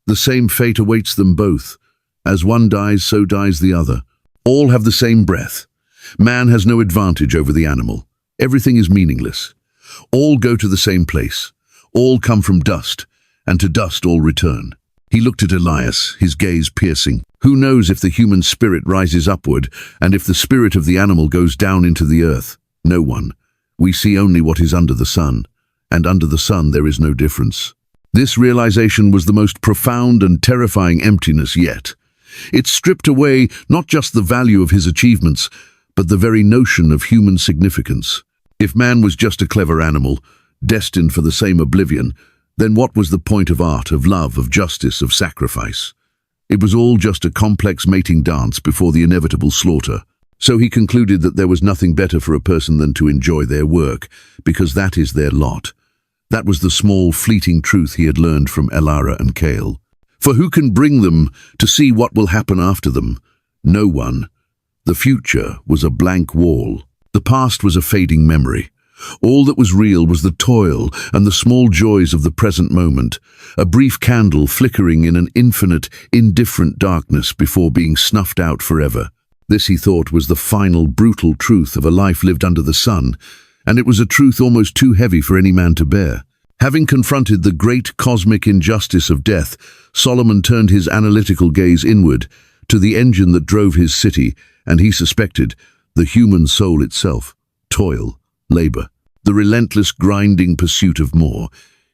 "The same fate awaits them both. As one dies, so dies the other. All have the same breath. Man has no advantage over the animal. Everything is meaningless. All go to the same place. All come from dust, and to dust all return." He looked at Elias, his gaze piercing. Who knows if the human spirit rises upward, and if the spirit of the animal goes down into the earth? No one. We see only what is under the sun, and under the sun there is no difference. This realization was the most profound and terrifying emptiness yet. It stripped away not just the value of his achievements, but the very notion of human significance. If man was just a clever animal, destined for the same oblivion, then what was the point of art, of love, of justice, of sacrifice? It was all just a complex mating dance before the inevitable slaughter. So he concluded that there was nothing better for a person than to enjoy their work, because that is their lot. That was the small, fleeting truth he had learned from Elara and Kale. For who can bring them to see what will happen after them? No one. The future was a blank wall. The past was a fading memory. All that was real was the toil and the small joys of the present moment, a brief candle flickering in an infinite, indifferent darkness before being snuffed out forever. This, he thought, was the final, brutal truth of a life lived under the sun, and it was a truth almost too heavy for any man to bear. Having confronted the great cosmic injustice of death, Solomon turned his analytical gaze inward, to the engine that drove his city, and he suspected, the human soul itself, toil, labor, the relentless grinding pursuit of more.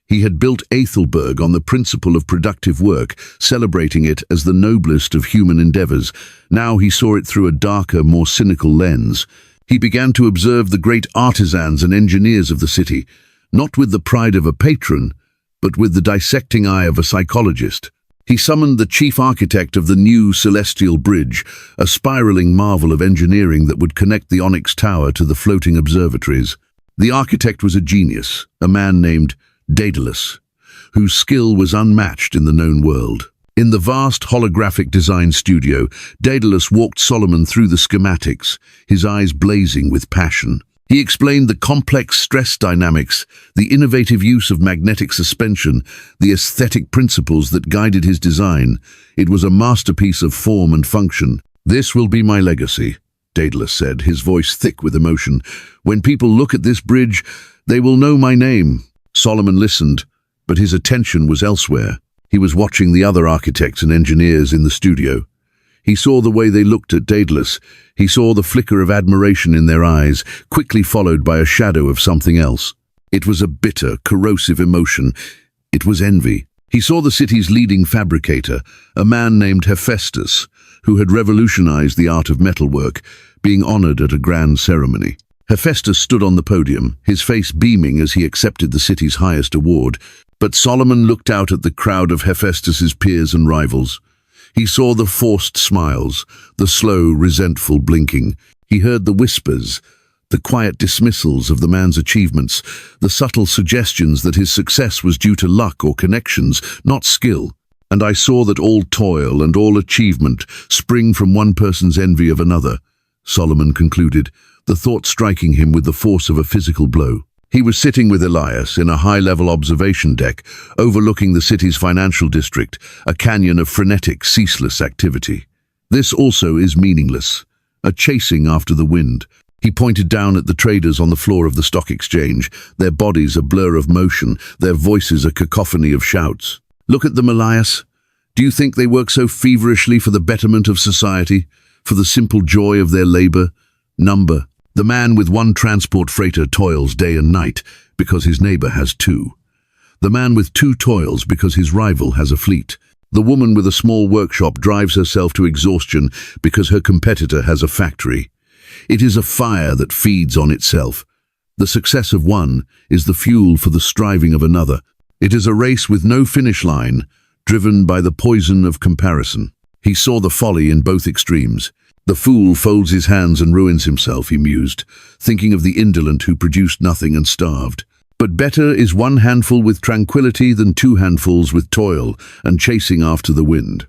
He had built Ethelberg on the principle of productive work, celebrating it as the noblest of human endeavors. Now he saw it through a darker, more cynical lens. He began to observe the great artisans and engineers of the city, not with the pride of a patron, but with the dissecting eye of a psychologist. He summoned the chief architect of the new celestial bridge, a spiraling marvel of engineering that would connect the Onyx Tower to the floating observatories. The architect was a genius, a man named Daedalus, whose skill was unmatched in the known world. In the vast holographic design studio, Daedalus walked Solomon through the schematics, his eyes blazing with passion. He explained the complex stress dynamics, the innovative use of magnetic suspension, the aesthetic principles that guided his design. It was a masterpiece of form and function. "This will be my legacy," Daedalus said, his voice thick with emotion. "When people look at this bridge, they will know my name." Solomon listened, but his attention was elsewhere. He was watching the other architects and engineers in the studio. He saw the way they looked at Daedalus. He saw the flicker of admiration in their eyes, quickly followed by a shadow of something else. It was a bitter, corrosive emotion. It was envy. He saw the city's leading fabricator, a man named Hephaestus, who had revolutionized the art of metalwork, being honored at a grand ceremony. Hephaestus stood on the podium, his face beaming as he accepted the city's highest award. But Solomon looked out at the crowd of Hephaestus's peers and rivals. He saw the forced smiles, the slow, resentful blinking. He heard the whispers, the quiet dismissals of the man's achievements, the subtle suggestions that his success was due to luck or connections, not skill. And I saw that all toil and all achievement spring from one person's envy of another, Solomon concluded, the thought striking him with the force of a physical blow. He was sitting with Elias in a high-level observation deck overlooking the city's financial district, a canyon of frenetic, ceaseless activity. This also is meaningless, a chasing after the wind. He pointed down at the traders on the floor of the stock exchange, their bodies a blur of motion, their voices a cacophony of shouts. Look at them, Elias. Do you think they work so feverishly for the betterment of society, for the simple joy of their labor? Number. The man with one transport freighter toils day and night because his neighbor has two. The man with two toils because his rival has a fleet. The woman with a small workshop drives herself to exhaustion because her competitor has a factory. It is a fire that feeds on itself. The success of one is the fuel for the striving of another. It is a race with no finish line, driven by the poison of comparison. He saw the folly in both extremes. The fool folds his hands and ruins himself, he mused, thinking of the indolent who produced nothing and starved. But better is one handful with tranquility than two handfuls with toil and chasing after the wind.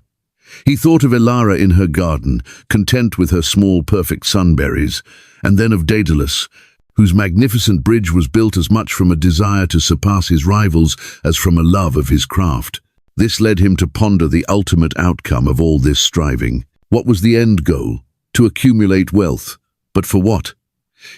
He thought of Elara in her garden, content with her small perfect sunberries, and then of Daedalus, whose magnificent bridge was built as much from a desire to surpass his rivals as from a love of his craft. This led him to ponder the ultimate outcome of all this striving. What was the end goal? To accumulate wealth. But for what?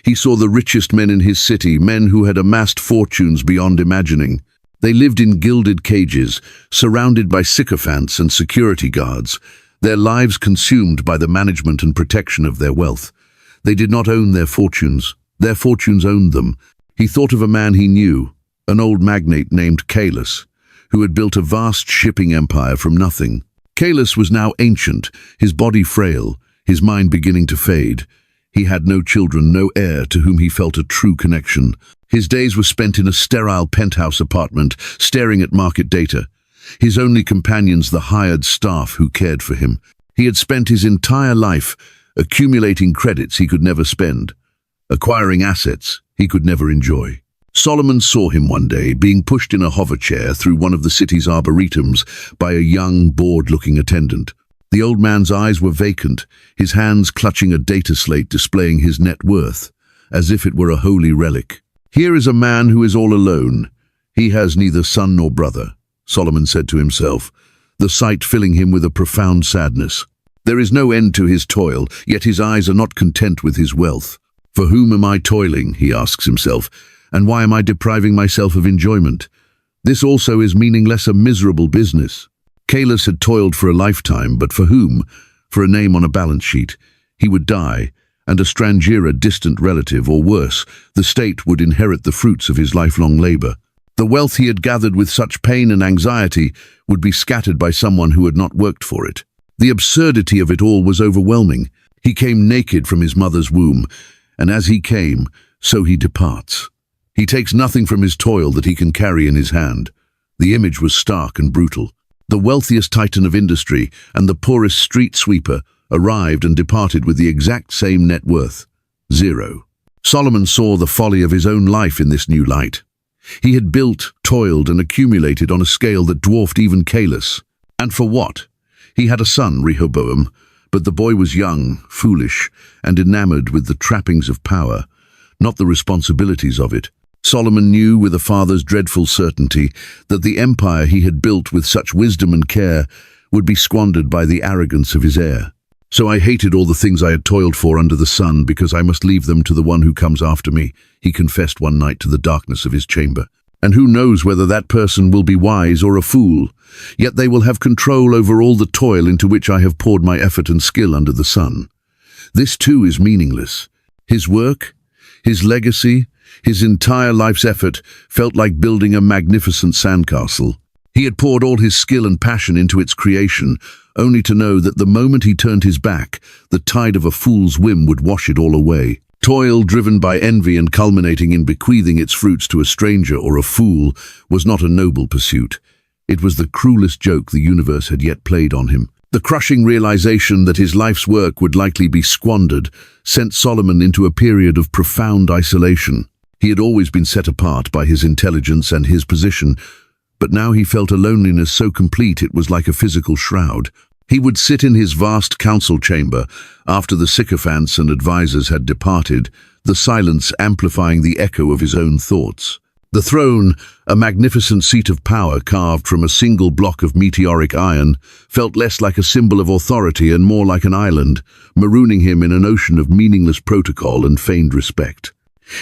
He saw the richest men in his city, men who had amassed fortunes beyond imagining. They lived in gilded cages, surrounded by sycophants and security guards, their lives consumed by the management and protection of their wealth. They did not own their fortunes owned them. He thought of a man he knew, an old magnate named Calus, who had built a vast shipping empire from nothing. Calus was now ancient, his body frail, his mind beginning to fade. He had no children, no heir to whom he felt a true connection. His days were spent in a sterile penthouse apartment, staring at market data. His only companions the hired staff who cared for him. He had spent his entire life accumulating credits he could never spend, acquiring assets he could never enjoy. Solomon saw him one day being pushed in a hover chair through one of the city's arboretums by a young, bored-looking attendant. The old man's eyes were vacant, his hands clutching a data slate displaying his net worth, as if it were a holy relic. Here is a man who is all alone. He has neither son nor brother, Solomon said to himself, the sight filling him with a profound sadness. There is no end to his toil, yet his eyes are not content with his wealth. For whom am I toiling, he asks himself, and why am I depriving myself of enjoyment? This also is meaningless, a miserable business. Calus had toiled for a lifetime, but for whom? For a name on a balance sheet. He would die, and a strangira, distant relative, or worse, the state would inherit the fruits of his lifelong labor. The wealth he had gathered with such pain and anxiety would be scattered by someone who had not worked for it. The absurdity of it all was overwhelming. He came naked from his mother's womb, and as he came, so he departs. He takes nothing from his toil that he can carry in his hand. The image was stark and brutal. The wealthiest titan of industry and the poorest street sweeper arrived and departed with the exact same net worth, zero. Solomon saw the folly of his own life in this new light. He had built, toiled, and accumulated on a scale that dwarfed even Calus. And for what? He had a son, Rehoboam, but the boy was young, foolish, and enamored with the trappings of power, not the responsibilities of it. Solomon knew with a father's dreadful certainty that the empire he had built with such wisdom and care would be squandered by the arrogance of his heir. So I hated all the things I had toiled for under the sun because I must leave them to the one who comes after me, he confessed one night to the darkness of his chamber. And who knows whether that person will be wise or a fool, yet they will have control over all the toil into which I have poured my effort and skill under the sun. This too is meaningless. His work, his legacy, his entire life's effort felt like building a magnificent sandcastle. He had poured all his skill and passion into its creation, only to know that the moment he turned his back, the tide of a fool's whim would wash it all away. Toil driven by envy and culminating in bequeathing its fruits to a stranger or a fool was not a noble pursuit. It was the cruelest joke the universe had yet played on him. The crushing realization that his life's work would likely be squandered sent Solomon into a period of profound isolation. He had always been set apart by his intelligence and his position, but now he felt a loneliness so complete it was like a physical shroud. He would sit in his vast council chamber after the sycophants and advisers had departed, the silence amplifying the echo of his own thoughts. The throne, a magnificent seat of power carved from a single block of meteoric iron, felt less like a symbol of authority and more like an island, marooning him in an ocean of meaningless protocol and feigned respect.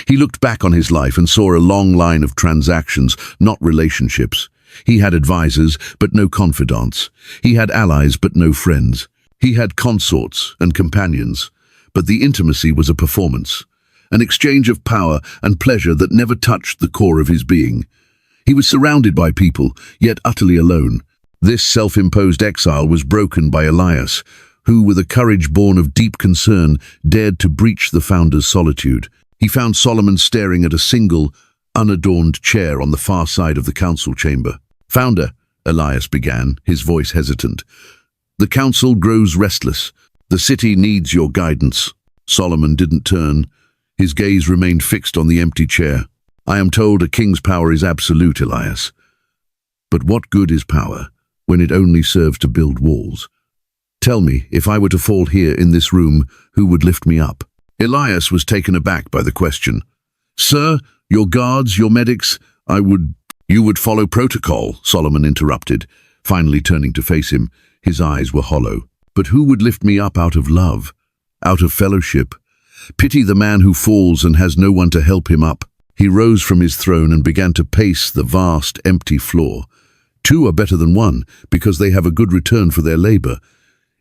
He looked back on his life and saw a long line of transactions, not relationships. He had advisors, but no confidants. He had allies, but no friends. He had consorts and companions, but the intimacy was a performance, an exchange of power and pleasure that never touched the core of his being. He was surrounded by people, yet utterly alone. This self-imposed exile was broken by Elias, who, with a courage born of deep concern, dared to breach the founder's solitude. He found Solomon staring at a single, unadorned chair on the far side of the council chamber. "Founder," Elias began, his voice hesitant, "the council grows restless. The city needs your guidance." Solomon didn't turn. His gaze remained fixed on the empty chair. "I am told a king's power is absolute, Elias. But what good is power when it only serves to build walls? Tell me, if I were to fall here in this room, who would lift me up?" Elias was taken aback by the question. "Sir, your guards, your medics, You would follow protocol," Solomon interrupted, finally turning to face him. His eyes were hollow. "But who would lift me up out of love, out of fellowship? Pity the man who falls and has no one to help him up." He rose from his throne and began to pace the vast, empty floor. "Two are better than one, because they have a good return for their labor.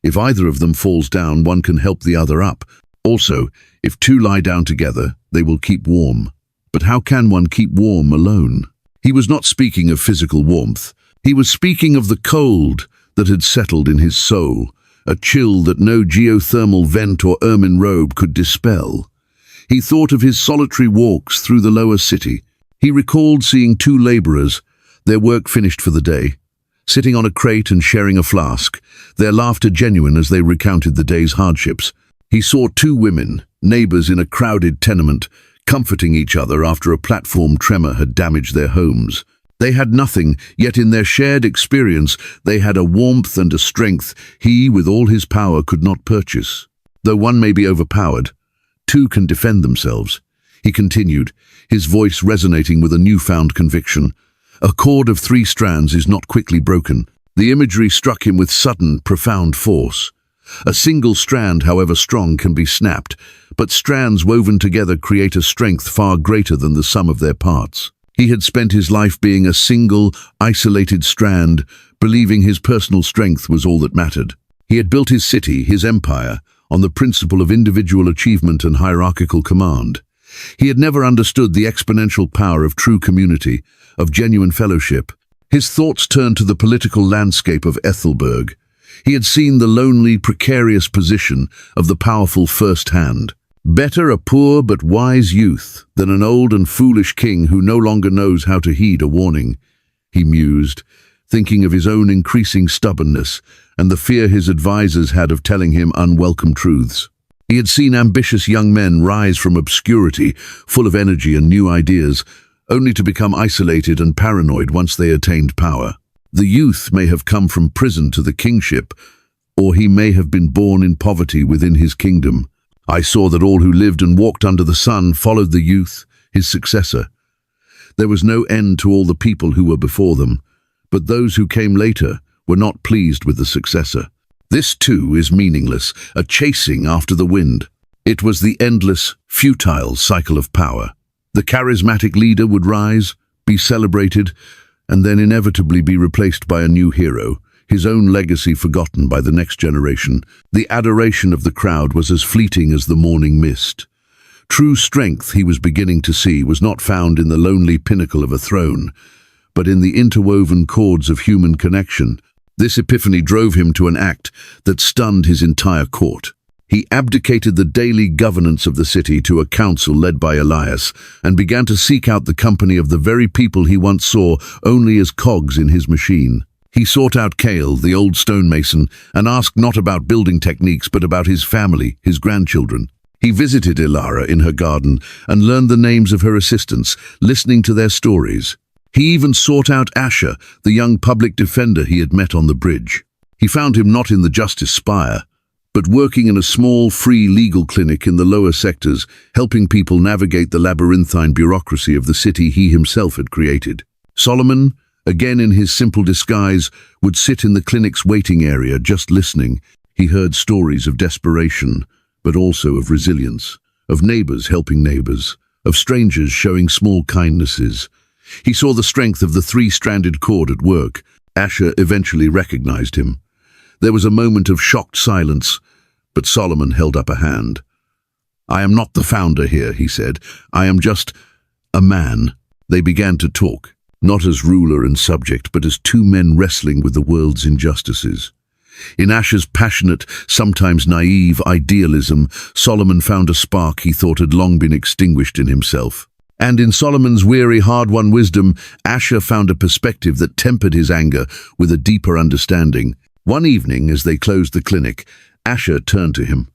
If either of them falls down, one can help the other up. Also, if two lie down together, they will keep warm. But how can one keep warm alone?" He was not speaking of physical warmth. He was speaking of the cold that had settled in his soul, a chill that no geothermal vent or ermine robe could dispel. He thought of his solitary walks through the lower city. He recalled seeing two laborers, their work finished for the day, sitting on a crate and sharing a flask, their laughter genuine as they recounted the day's hardships. He saw two women, neighbors in a crowded tenement, comforting each other after a platform tremor had damaged their homes. They had nothing, yet in their shared experience they had a warmth and a strength he, with all his power, could not purchase. Though one may be overpowered, two can defend themselves. He continued, his voice resonating with a newfound conviction. A cord of 3 strands is not quickly broken. The imagery struck him with sudden, profound force. A single strand, however strong, can be snapped, but strands woven together create a strength far greater than the sum of their parts. He had spent his life being a single, isolated strand, believing his personal strength was all that mattered. He had built his city, his empire, on the principle of individual achievement and hierarchical command. He had never understood the exponential power of true community, of genuine fellowship. His thoughts turned to the political landscape of Ethelberg. He had seen the lonely, precarious position of the powerful firsthand. Better a poor but wise youth than an old and foolish king who no longer knows how to heed a warning, he mused, thinking of his own increasing stubbornness and the fear his advisers had of telling him unwelcome truths. He had seen ambitious young men rise from obscurity, full of energy and new ideas, only to become isolated and paranoid once they attained power. The youth may have come from prison to the kingship, or he may have been born in poverty within his kingdom. I saw that all who lived and walked under the sun followed the youth, his successor. There was no end to all the people who were before them, but those who came later were not pleased with the successor. This too is meaningless, a chasing after the wind. It was the endless, futile cycle of power. The charismatic leader would rise, be celebrated, and then inevitably be replaced by a new hero, his own legacy forgotten by the next generation. The adoration of the crowd was as fleeting as the morning mist. True strength, he was beginning to see, was not found in the lonely pinnacle of a throne, but in the interwoven cords of human connection. This epiphany drove him to an act that stunned his entire court. He abdicated the daily governance of the city to a council led by Elias and began to seek out the company of the very people he once saw only as cogs in his machine. He sought out Cale, the old stonemason, and asked not about building techniques but about his family, his grandchildren. He visited Ilara in her garden and learned the names of her assistants, listening to their stories. He even sought out Asher, the young public defender he had met on the bridge. He found him not in the justice spire, but working in a small, free legal clinic in the lower sectors, helping people navigate the labyrinthine bureaucracy of the city he himself had created. Solomon, again in his simple disguise, would sit in the clinic's waiting area just listening. He heard stories of desperation, but also of resilience, of neighbors helping neighbors, of strangers showing small kindnesses. He saw the strength of the three-stranded cord at work. Asher eventually recognized him. There was a moment of shocked silence, but Solomon held up a hand. "I am not the founder here," he said. "I am just a man." They began to talk, not as ruler and subject, but as two men wrestling with the world's injustices. In Asher's passionate, sometimes naive idealism, Solomon found a spark he thought had long been extinguished in himself. And in Solomon's weary, hard-won wisdom, Asher found a perspective that tempered his anger with a deeper understanding. One evening, as they closed the clinic, Asher turned to him.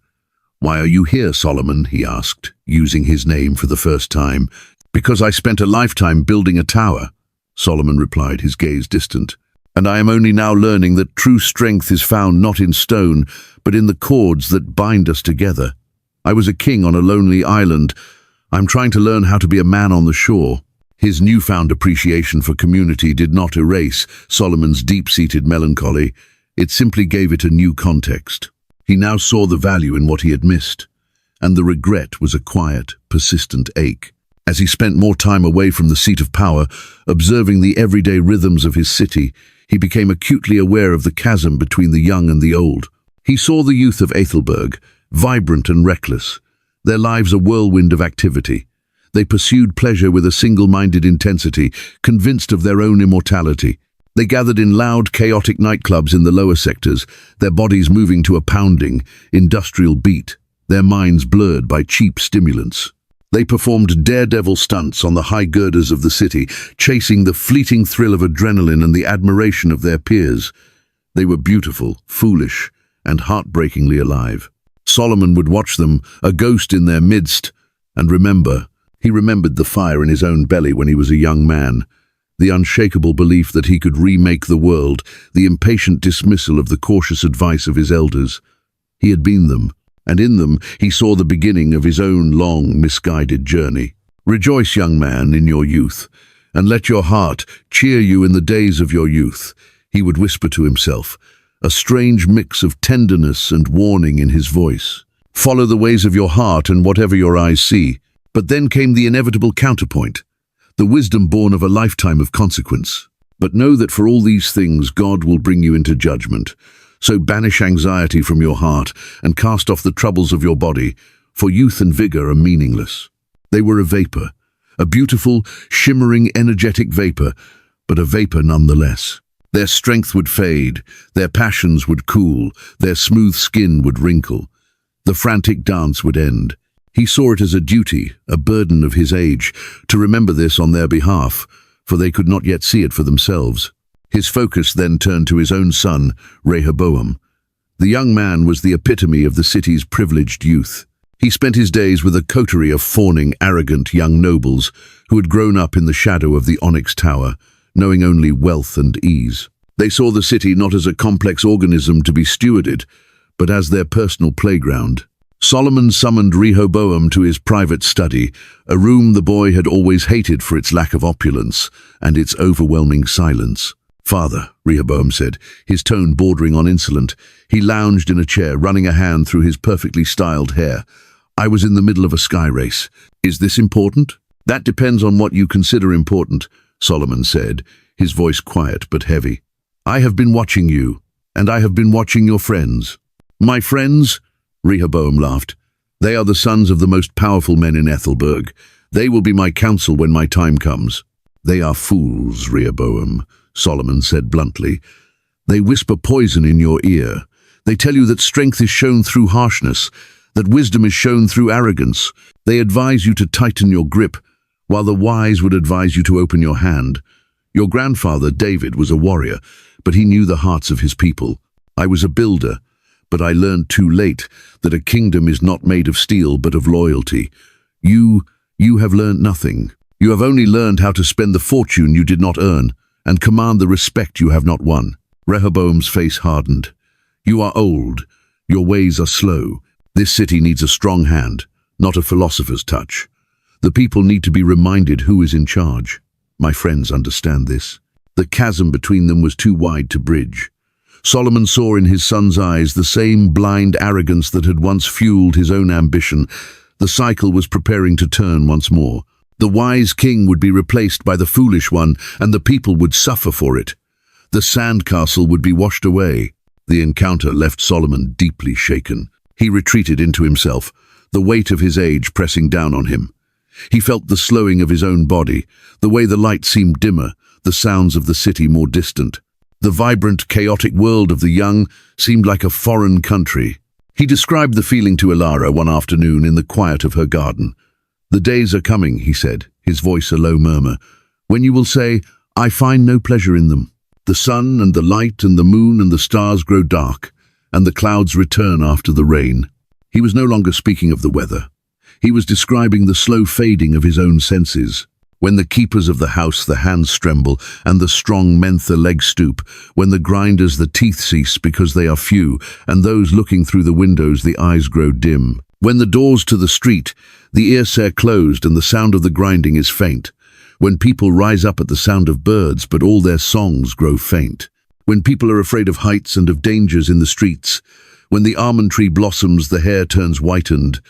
"Why are you here, Solomon?" he asked, using his name for the first time. "Because I spent a lifetime building a tower," Solomon replied, his gaze distant. "And I am only now learning that true strength is found not in stone, but in the cords that bind us together. I was a king on a lonely island. I'm trying to learn how to be a man on the shore." His newfound appreciation for community did not erase Solomon's deep-seated melancholy. It simply gave it a new context. He now saw the value in what he had missed, and the regret was a quiet, persistent ache. As he spent more time away from the seat of power, observing the everyday rhythms of his city, he became acutely aware of the chasm between the young and the old. He saw the youth of Ethelberg, vibrant and reckless, their lives a whirlwind of activity. They pursued pleasure with a single-minded intensity, convinced of their own immortality. They gathered in loud, chaotic nightclubs in the lower sectors, their bodies moving to a pounding, industrial beat, their minds blurred by cheap stimulants. They performed daredevil stunts on the high girders of the city, chasing the fleeting thrill of adrenaline and the admiration of their peers. They were beautiful, foolish, and heartbreakingly alive. Solomon would watch them, a ghost in their midst, and he remembered the fire in his own belly when he was a young man, the unshakable belief that he could remake the world, the impatient dismissal of the cautious advice of his elders. He had been them, and in them he saw the beginning of his own long, misguided journey. "Rejoice, young man, in your youth, and let your heart cheer you in the days of your youth," he would whisper to himself, a strange mix of tenderness and warning in his voice. "Follow the ways of your heart and whatever your eyes see." But then came the inevitable counterpoint, the wisdom born of a lifetime of consequence. "But know that for all these things God will bring you into judgment. So banish anxiety from your heart and cast off the troubles of your body, for youth and vigor are meaningless." They were a vapor, a beautiful, shimmering, energetic vapor, but a vapor nonetheless. Their strength would fade, their passions would cool, their smooth skin would wrinkle. The frantic dance would end. He saw it as a duty, a burden of his age, to remember this on their behalf, for they could not yet see it for themselves. His focus then turned to his own son, Rehoboam. The young man was the epitome of the city's privileged youth. He spent his days with a coterie of fawning, arrogant young nobles who had grown up in the shadow of the Onyx Tower, knowing only wealth and ease. They saw the city not as a complex organism to be stewarded, but as their personal playground. Solomon summoned Rehoboam to his private study, a room the boy had always hated for its lack of opulence and its overwhelming silence. "Father," Rehoboam said, his tone bordering on insolent. He lounged in a chair, running a hand through his perfectly styled hair. "I was in the middle of a sky race. Is this important?" "That depends on what you consider important," Solomon said, his voice quiet but heavy. "I have been watching you, and I have been watching your friends." "My friends?" Rehoboam laughed. "They are the sons of the most powerful men in Ethelberg. They will be my counsel when my time comes." "They are fools, Rehoboam," Solomon said bluntly. "They whisper poison in your ear. They tell you that strength is shown through harshness, that wisdom is shown through arrogance. They advise you to tighten your grip, while the wise would advise you to open your hand. Your grandfather, David, was a warrior, but he knew the hearts of his people. I was a builder, but I learned too late that a kingdom is not made of steel but of loyalty. You have learned nothing. You have only learned how to spend the fortune you did not earn, and command the respect you have not won." Rehoboam's face hardened. "You are old. Your ways are slow. This city needs a strong hand, not a philosopher's touch. The people need to be reminded who is in charge. My friends understand this." The chasm between them was too wide to bridge. Solomon saw in his son's eyes the same blind arrogance that had once fueled his own ambition. The cycle was preparing to turn once more. The wise king would be replaced by the foolish one, and the people would suffer for it. The sandcastle would be washed away. The encounter left Solomon deeply shaken. He retreated into himself, the weight of his age pressing down on him. He felt the slowing of his own body, the way the light seemed dimmer, the sounds of the city more distant. The vibrant, chaotic world of the young seemed like a foreign country. He described the feeling to Elara one afternoon in the quiet of her garden. "The days are coming," he said, his voice a low murmur, "when you will say, 'I find no pleasure in them.' The sun and the light and the moon and the stars grow dark, and the clouds return after the rain." He was no longer speaking of the weather. He was describing the slow fading of his own senses. When the keepers of the house the hands tremble, and the strong men the legs stoop, when the grinders the teeth cease because they are few, and those looking through the windows the eyes grow dim. When the doors to the street, the ears are closed and the sound of the grinding is faint. When people rise up at the sound of birds, but all their songs grow faint. When people are afraid of heights and of dangers in the streets. When the almond tree blossoms, the hair turns whitened.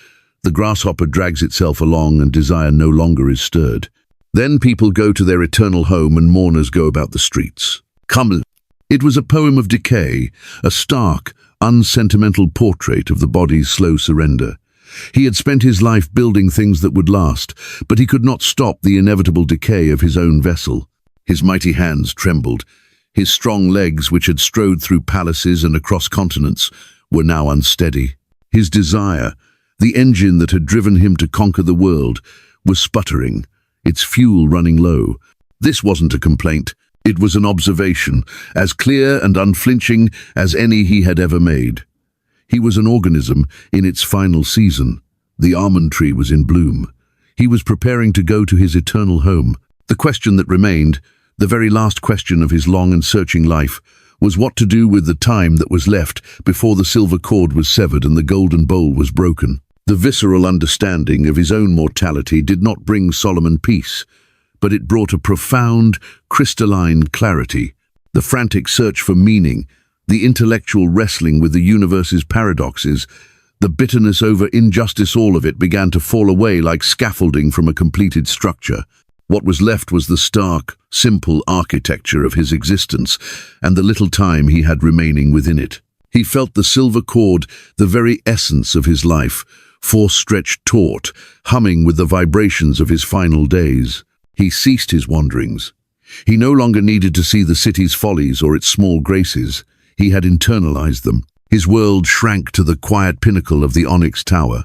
The grasshopper drags itself along and desire no longer is stirred. Then people go to their eternal home and mourners go about the streets. Come. It was a poem of decay, a stark, unsentimental portrait of the body's slow surrender. He had spent his life building things that would last, but he could not stop the inevitable decay of his own vessel. His mighty hands trembled. His strong legs, which had strode through palaces and across continents, were now unsteady. His desire, the engine that had driven him to conquer the world, was sputtering, its fuel running low. This wasn't a complaint. It was an observation, as clear and unflinching as any he had ever made. He was an organism in its final season. The almond tree was in bloom. He was preparing to go to his eternal home. The question that remained, the very last question of his long and searching life, was what to do with the time that was left before the silver cord was severed and the golden bowl was broken. The visceral understanding of his own mortality did not bring Solomon peace, but it brought a profound, crystalline clarity. The frantic search for meaning, the intellectual wrestling with the universe's paradoxes, the bitterness over injustice, all of it began to fall away like scaffolding from a completed structure. What was left was the stark, simple architecture of his existence and the little time he had remaining within it. He felt the silver cord, the very essence of his life, force-stretched taut, humming with the vibrations of his final days. He ceased his wanderings. He no longer needed to see the city's follies or its small graces. He had internalized them. His world shrank to the quiet pinnacle of the onyx tower.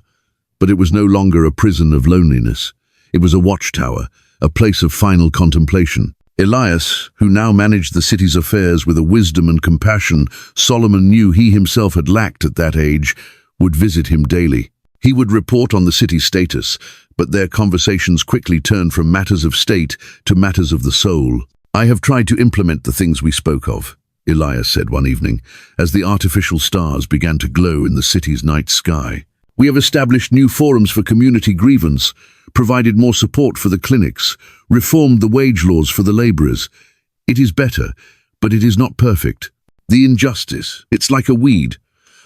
But it was no longer a prison of loneliness. It was a watchtower, a place of final contemplation. Elias, who now managed the city's affairs with a wisdom and compassion Solomon knew he himself had lacked at that age, would visit him daily. He would report on the city's status, but their conversations quickly turned from matters of state to matters of the soul. "I have tried to implement the things we spoke of," Elias said one evening, as the artificial stars began to glow in the city's night sky. "We have established new forums for community grievance, provided more support for the clinics, reformed the wage laws for the laborers. It is better, but it is not perfect. The injustice, it's like a weed.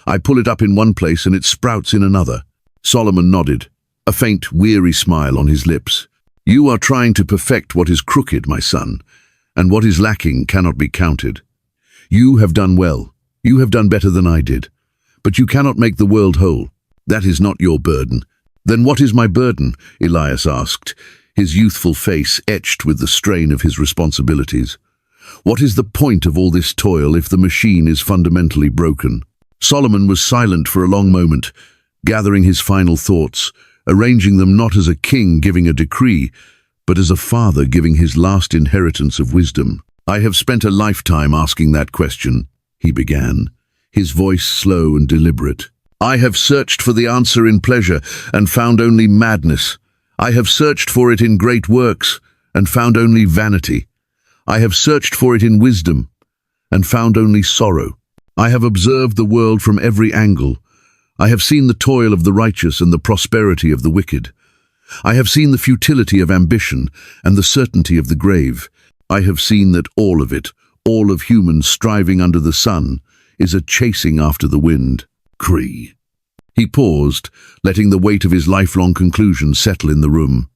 I pull it up in one place and it sprouts in another." Solomon nodded, a faint, weary smile on his lips. "You are trying to perfect what is crooked, my son, and what is lacking cannot be counted. You have done well. You have done better than I did. But you cannot make the world whole. That is not your burden." "Then what is my burden?" Elias asked, his youthful face etched with the strain of his responsibilities. "What is the point of all this toil if the machine is fundamentally broken?" Solomon was silent for a long moment, gathering his final thoughts, arranging them not as a king giving a decree, but as a father giving his last inheritance of wisdom. "I have spent a lifetime asking that question," he began, his voice slow and deliberate. "I have searched for the answer in pleasure and found only madness. I have searched for it in great works and found only vanity. I have searched for it in wisdom and found only sorrow. I have observed the world from every angle. I have seen the toil of the righteous and the prosperity of the wicked. I have seen the futility of ambition and the certainty of the grave. I have seen that all of it, all of humans striving under the sun, is a chasing after the wind. Cree. He paused, letting the weight of his lifelong conclusion settle in the room.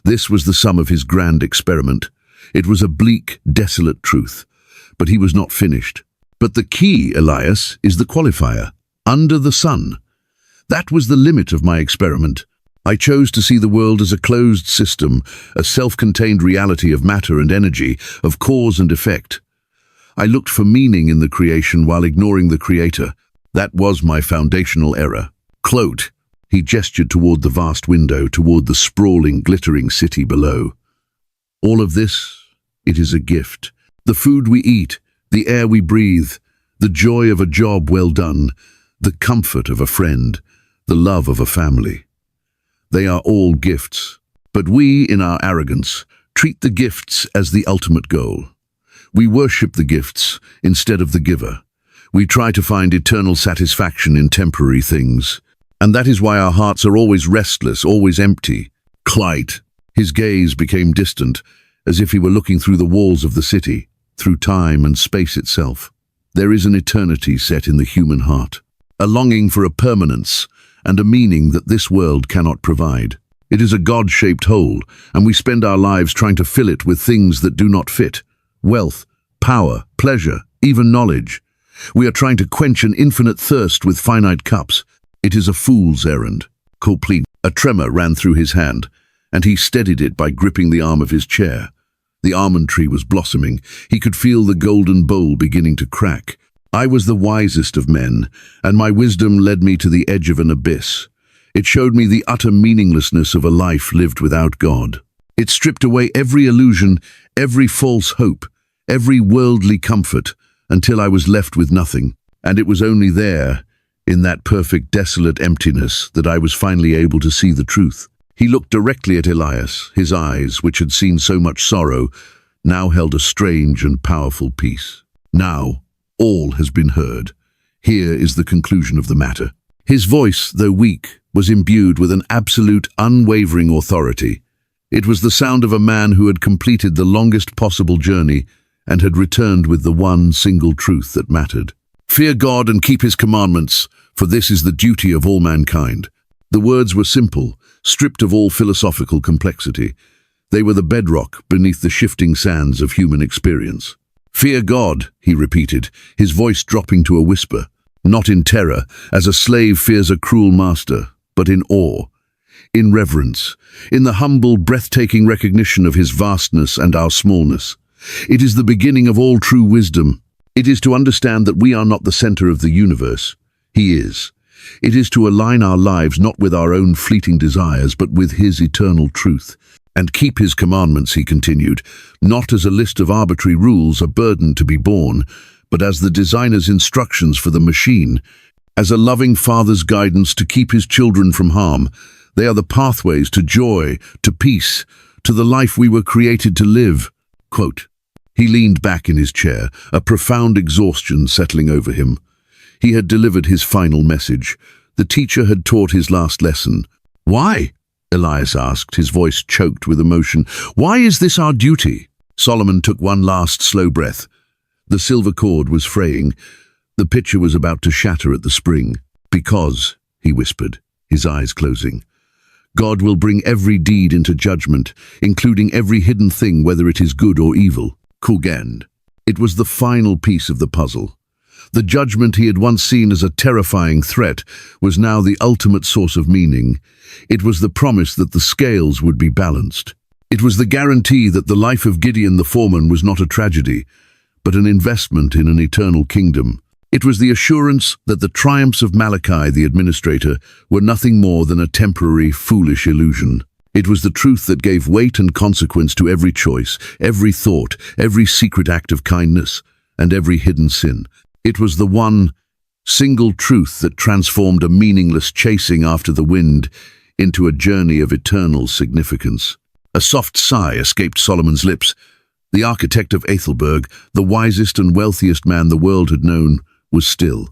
This was the sum of his grand experiment. It was a bleak, desolate truth, but he was not finished. But the key, Elias, is the qualifier. Under the sun. That was the limit of my experiment. I chose to see the world as a closed system, a self-contained reality of matter and energy, of cause and effect. I looked for meaning in the creation while ignoring the creator. That was my foundational error. Clote. He gestured toward the vast window, toward the sprawling, glittering city below. All of this, it is a gift. The food we eat, the air we breathe, the joy of a job well done, the comfort of a friend, the love of a family. They are all gifts, but we, in our arrogance, treat the gifts as the ultimate goal. We worship the gifts instead of the giver. We try to find eternal satisfaction in temporary things. And that is why our hearts are always restless, always empty. Clyde. His gaze became distant, as if he were looking through the walls of the city, through time and space itself. There is an eternity set in the human heart, a longing for a permanence and a meaning that this world cannot provide. It is a God-shaped hole, and we spend our lives trying to fill it with things that do not fit. Wealth, power, pleasure, even knowledge. We are trying to quench an infinite thirst with finite cups. It is a fool's errand. Complete. A tremor ran through his hand, and he steadied it by gripping the arm of his chair. The almond tree was blossoming. He could feel the golden bowl beginning to crack. I was the wisest of men, and my wisdom led me to the edge of an abyss. It showed me the utter meaninglessness of a life lived without God. It stripped away every illusion, every false hope, every worldly comfort, until I was left with nothing. And it was only there, in that perfect desolate emptiness, that I was finally able to see the truth. He looked directly at Elias. His eyes, which had seen so much sorrow, now held a strange and powerful peace. Now, all has been heard. Here is the conclusion of the matter. His voice, though weak, was imbued with an absolute, unwavering authority. It was the sound of a man who had completed the longest possible journey and had returned with the one single truth that mattered. Fear God and keep his commandments, for this is the duty of all mankind. The words were simple, stripped of all philosophical complexity. They were the bedrock beneath the shifting sands of human experience. Fear God, he repeated, his voice dropping to a whisper, not in terror, as a slave fears a cruel master, but in awe, in reverence, in the humble, breathtaking recognition of his vastness and our smallness. It is the beginning of all true wisdom. It is to understand that we are not the center of the universe. He is. It is to align our lives not with our own fleeting desires, but with his eternal truth. And keep his commandments, he continued, not as a list of arbitrary rules, a burden to be borne, but as the designer's instructions for the machine, as a loving father's guidance to keep his children from harm. They are the pathways to joy, to peace, to the life we were created to live. Quote. He leaned back in his chair, a profound exhaustion settling over him. He had delivered his final message. The teacher had taught his last lesson. Why? Elias asked, his voice choked with emotion. Why is this our duty? Solomon took one last slow breath. The silver cord was fraying. The pitcher was about to shatter at the spring. Because, he whispered, his eyes closing, God will bring every deed into judgment, including every hidden thing, whether it is good or evil. Kugend. It was the final piece of the puzzle. The judgment he had once seen as a terrifying threat was now the ultimate source of meaning. It was the promise that the scales would be balanced. It was the guarantee that the life of Gideon the foreman was not a tragedy, but an investment in an eternal kingdom. It was the assurance that the triumphs of Malachi, the administrator, were nothing more than a temporary, foolish illusion. It was the truth that gave weight and consequence to every choice, every thought, every secret act of kindness, and every hidden sin. It was the one single truth that transformed a meaningless chasing after the wind into a journey of eternal significance. A soft sigh escaped Solomon's lips. The architect of Ethelberg, the wisest and wealthiest man the world had known, was still.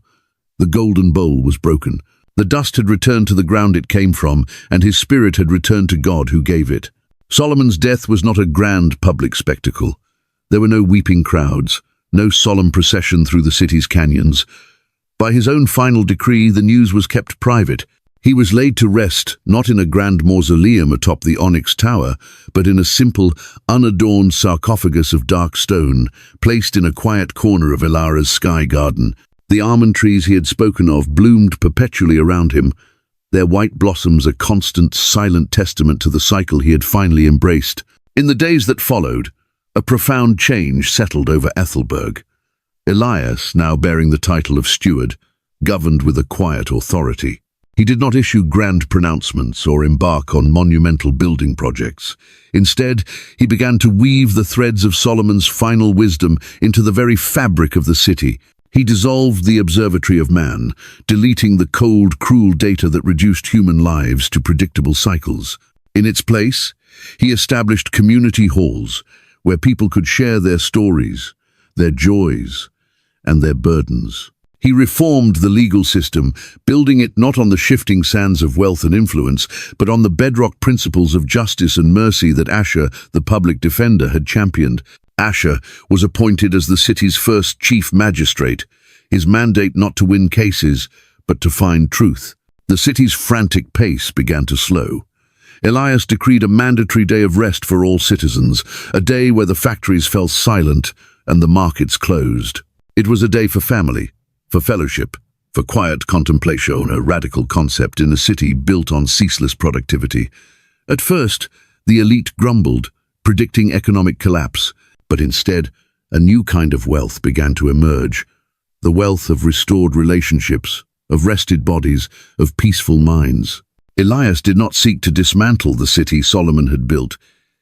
The golden bowl was broken. The dust had returned to the ground it came from, and his spirit had returned to God who gave it. Solomon's death was not a grand public spectacle. There were no weeping crowds, no solemn procession through the city's canyons. By his own final decree, the news was kept private. He was laid to rest, not in a grand mausoleum atop the onyx tower, but in a simple, unadorned sarcophagus of dark stone, placed in a quiet corner of Ilara's sky garden. The almond trees he had spoken of bloomed perpetually around him, their white blossoms a constant, silent testament to the cycle he had finally embraced. In the days that followed, a profound change settled over Ethelberg. Elias, now bearing the title of steward, governed with a quiet authority. He did not issue grand pronouncements or embark on monumental building projects. Instead, he began to weave the threads of Solomon's final wisdom into the very fabric of the city. He dissolved the observatory of man, deleting the cold, cruel data that reduced human lives to predictable cycles. In its place, he established community halls where people could share their stories, their joys, and their burdens. He reformed the legal system, building it not on the shifting sands of wealth and influence, but on the bedrock principles of justice and mercy that Asher, the public defender, had championed. Asher was appointed as the city's first chief magistrate, his mandate not to win cases, but to find truth. The city's frantic pace began to slow. Elias decreed a mandatory day of rest for all citizens, a day where the factories fell silent and the markets closed. It was a day for family, for fellowship, for quiet contemplation, a radical concept in a city built on ceaseless productivity. At first, the elite grumbled, predicting economic collapse, but instead, a new kind of wealth began to emerge. The wealth of restored relationships, of rested bodies, of peaceful minds. Elias did not seek to dismantle the city Solomon had built.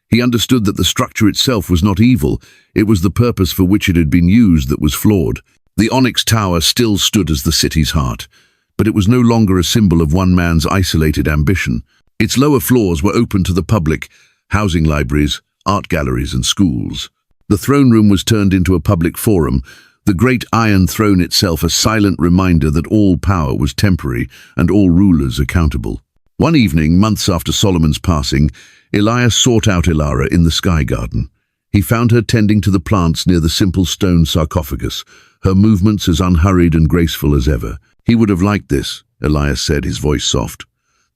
He understood that the structure itself was not evil, it was the purpose for which it had been used that was flawed. The onyx tower still stood as the city's heart, but it was no longer a symbol of one man's isolated ambition. Its lower floors were open to the public, housing libraries, art galleries and schools. The throne room was turned into a public forum, the great iron throne itself a silent reminder that all power was temporary and all rulers accountable. One evening, months after Solomon's passing, Elias sought out Ilara in the sky garden. He found her tending to the plants near the simple stone sarcophagus, her movements as unhurried and graceful as ever. He would have liked this, Elias said, his voice soft.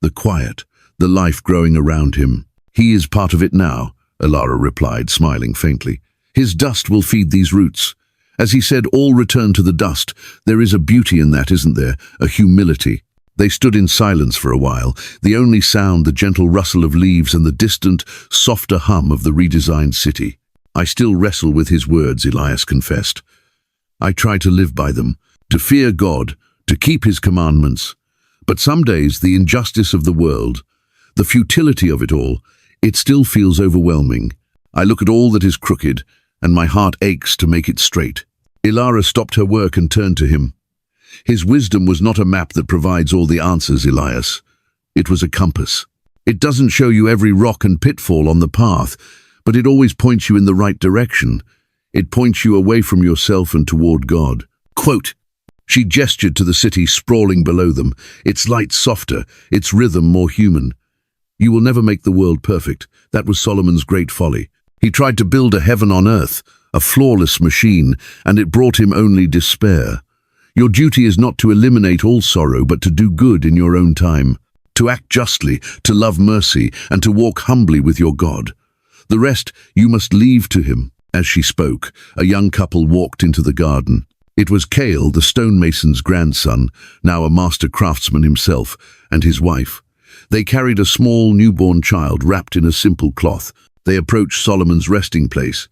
The quiet, the life growing around him. He is part of it now, Ilara replied, smiling faintly. His dust will feed these roots. As he said, all return to the dust. There is a beauty in that, isn't there? A humility. They stood in silence for a while, the only sound the gentle rustle of leaves and the distant, softer hum of the redesigned city. I still wrestle with his words, Elias confessed. I try to live by them, to fear God, to keep his commandments. But some days the injustice of the world, the futility of it all, it still feels overwhelming. I look at all that is crooked, and my heart aches to make it straight. Ilara stopped her work and turned to him. His wisdom was not a map that provides all the answers, Elias. It was a compass. It doesn't show you every rock and pitfall on the path, but it always points you in the right direction. It points you away from yourself and toward God. Quote, she gestured to the city sprawling below them, its light softer, its rhythm more human. You will never make the world perfect. That was Solomon's great folly. He tried to build a heaven on earth, a flawless machine, and it brought him only despair. Your duty is not to eliminate all sorrow, but to do good in your own time, to act justly, to love mercy, and to walk humbly with your God. The rest you must leave to him. As she spoke, a young couple walked into the garden. It was Cale, the stonemason's grandson, now a master craftsman himself, and his wife. They carried a small newborn child wrapped in a simple cloth. They approached Solomon's resting place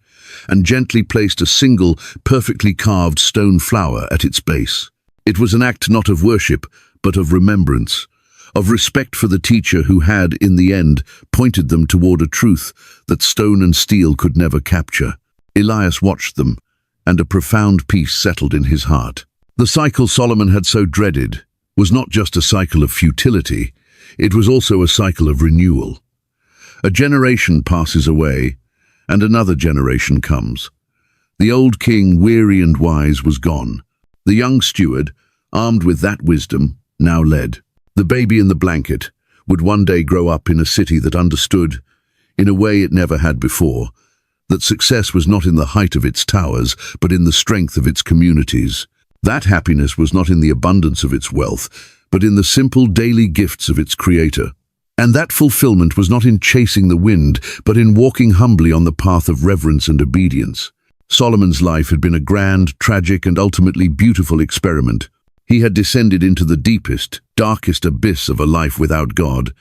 and gently placed a single, perfectly carved stone flower at its base. It was an act not of worship, but of remembrance, of respect for the teacher who had, in the end, pointed them toward a truth that stone and steel could never capture. Elias watched them, and a profound peace settled in his heart. The cycle Solomon had so dreaded was not just a cycle of futility, it was also a cycle of renewal. A generation passes away, and another generation comes. The old king, weary and wise, was gone. The young steward, armed with that wisdom, now led. The baby in the blanket would one day grow up in a city that understood, in a way it never had before, that success was not in the height of its towers, but in the strength of its communities. That happiness was not in the abundance of its wealth, but in the simple daily gifts of its creator. And that fulfillment was not in chasing the wind, but in walking humbly on the path of reverence and obedience. Solomon's life had been a grand, tragic, and ultimately beautiful experiment. He had descended into the deepest, darkest abyss of a life without God,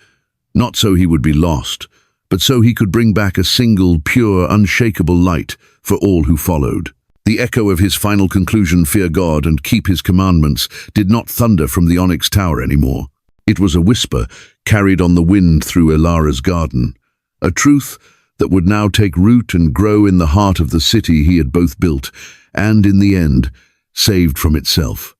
not so he would be lost, but so he could bring back a single, pure, unshakable light for all who followed. The echo of his final conclusion, "Fear God and keep his commandments," did not thunder from the onyx tower anymore. It was a whisper carried on the wind through Elara's garden, a truth that would now take root and grow in the heart of the city he had both built and, in the end, saved from itself.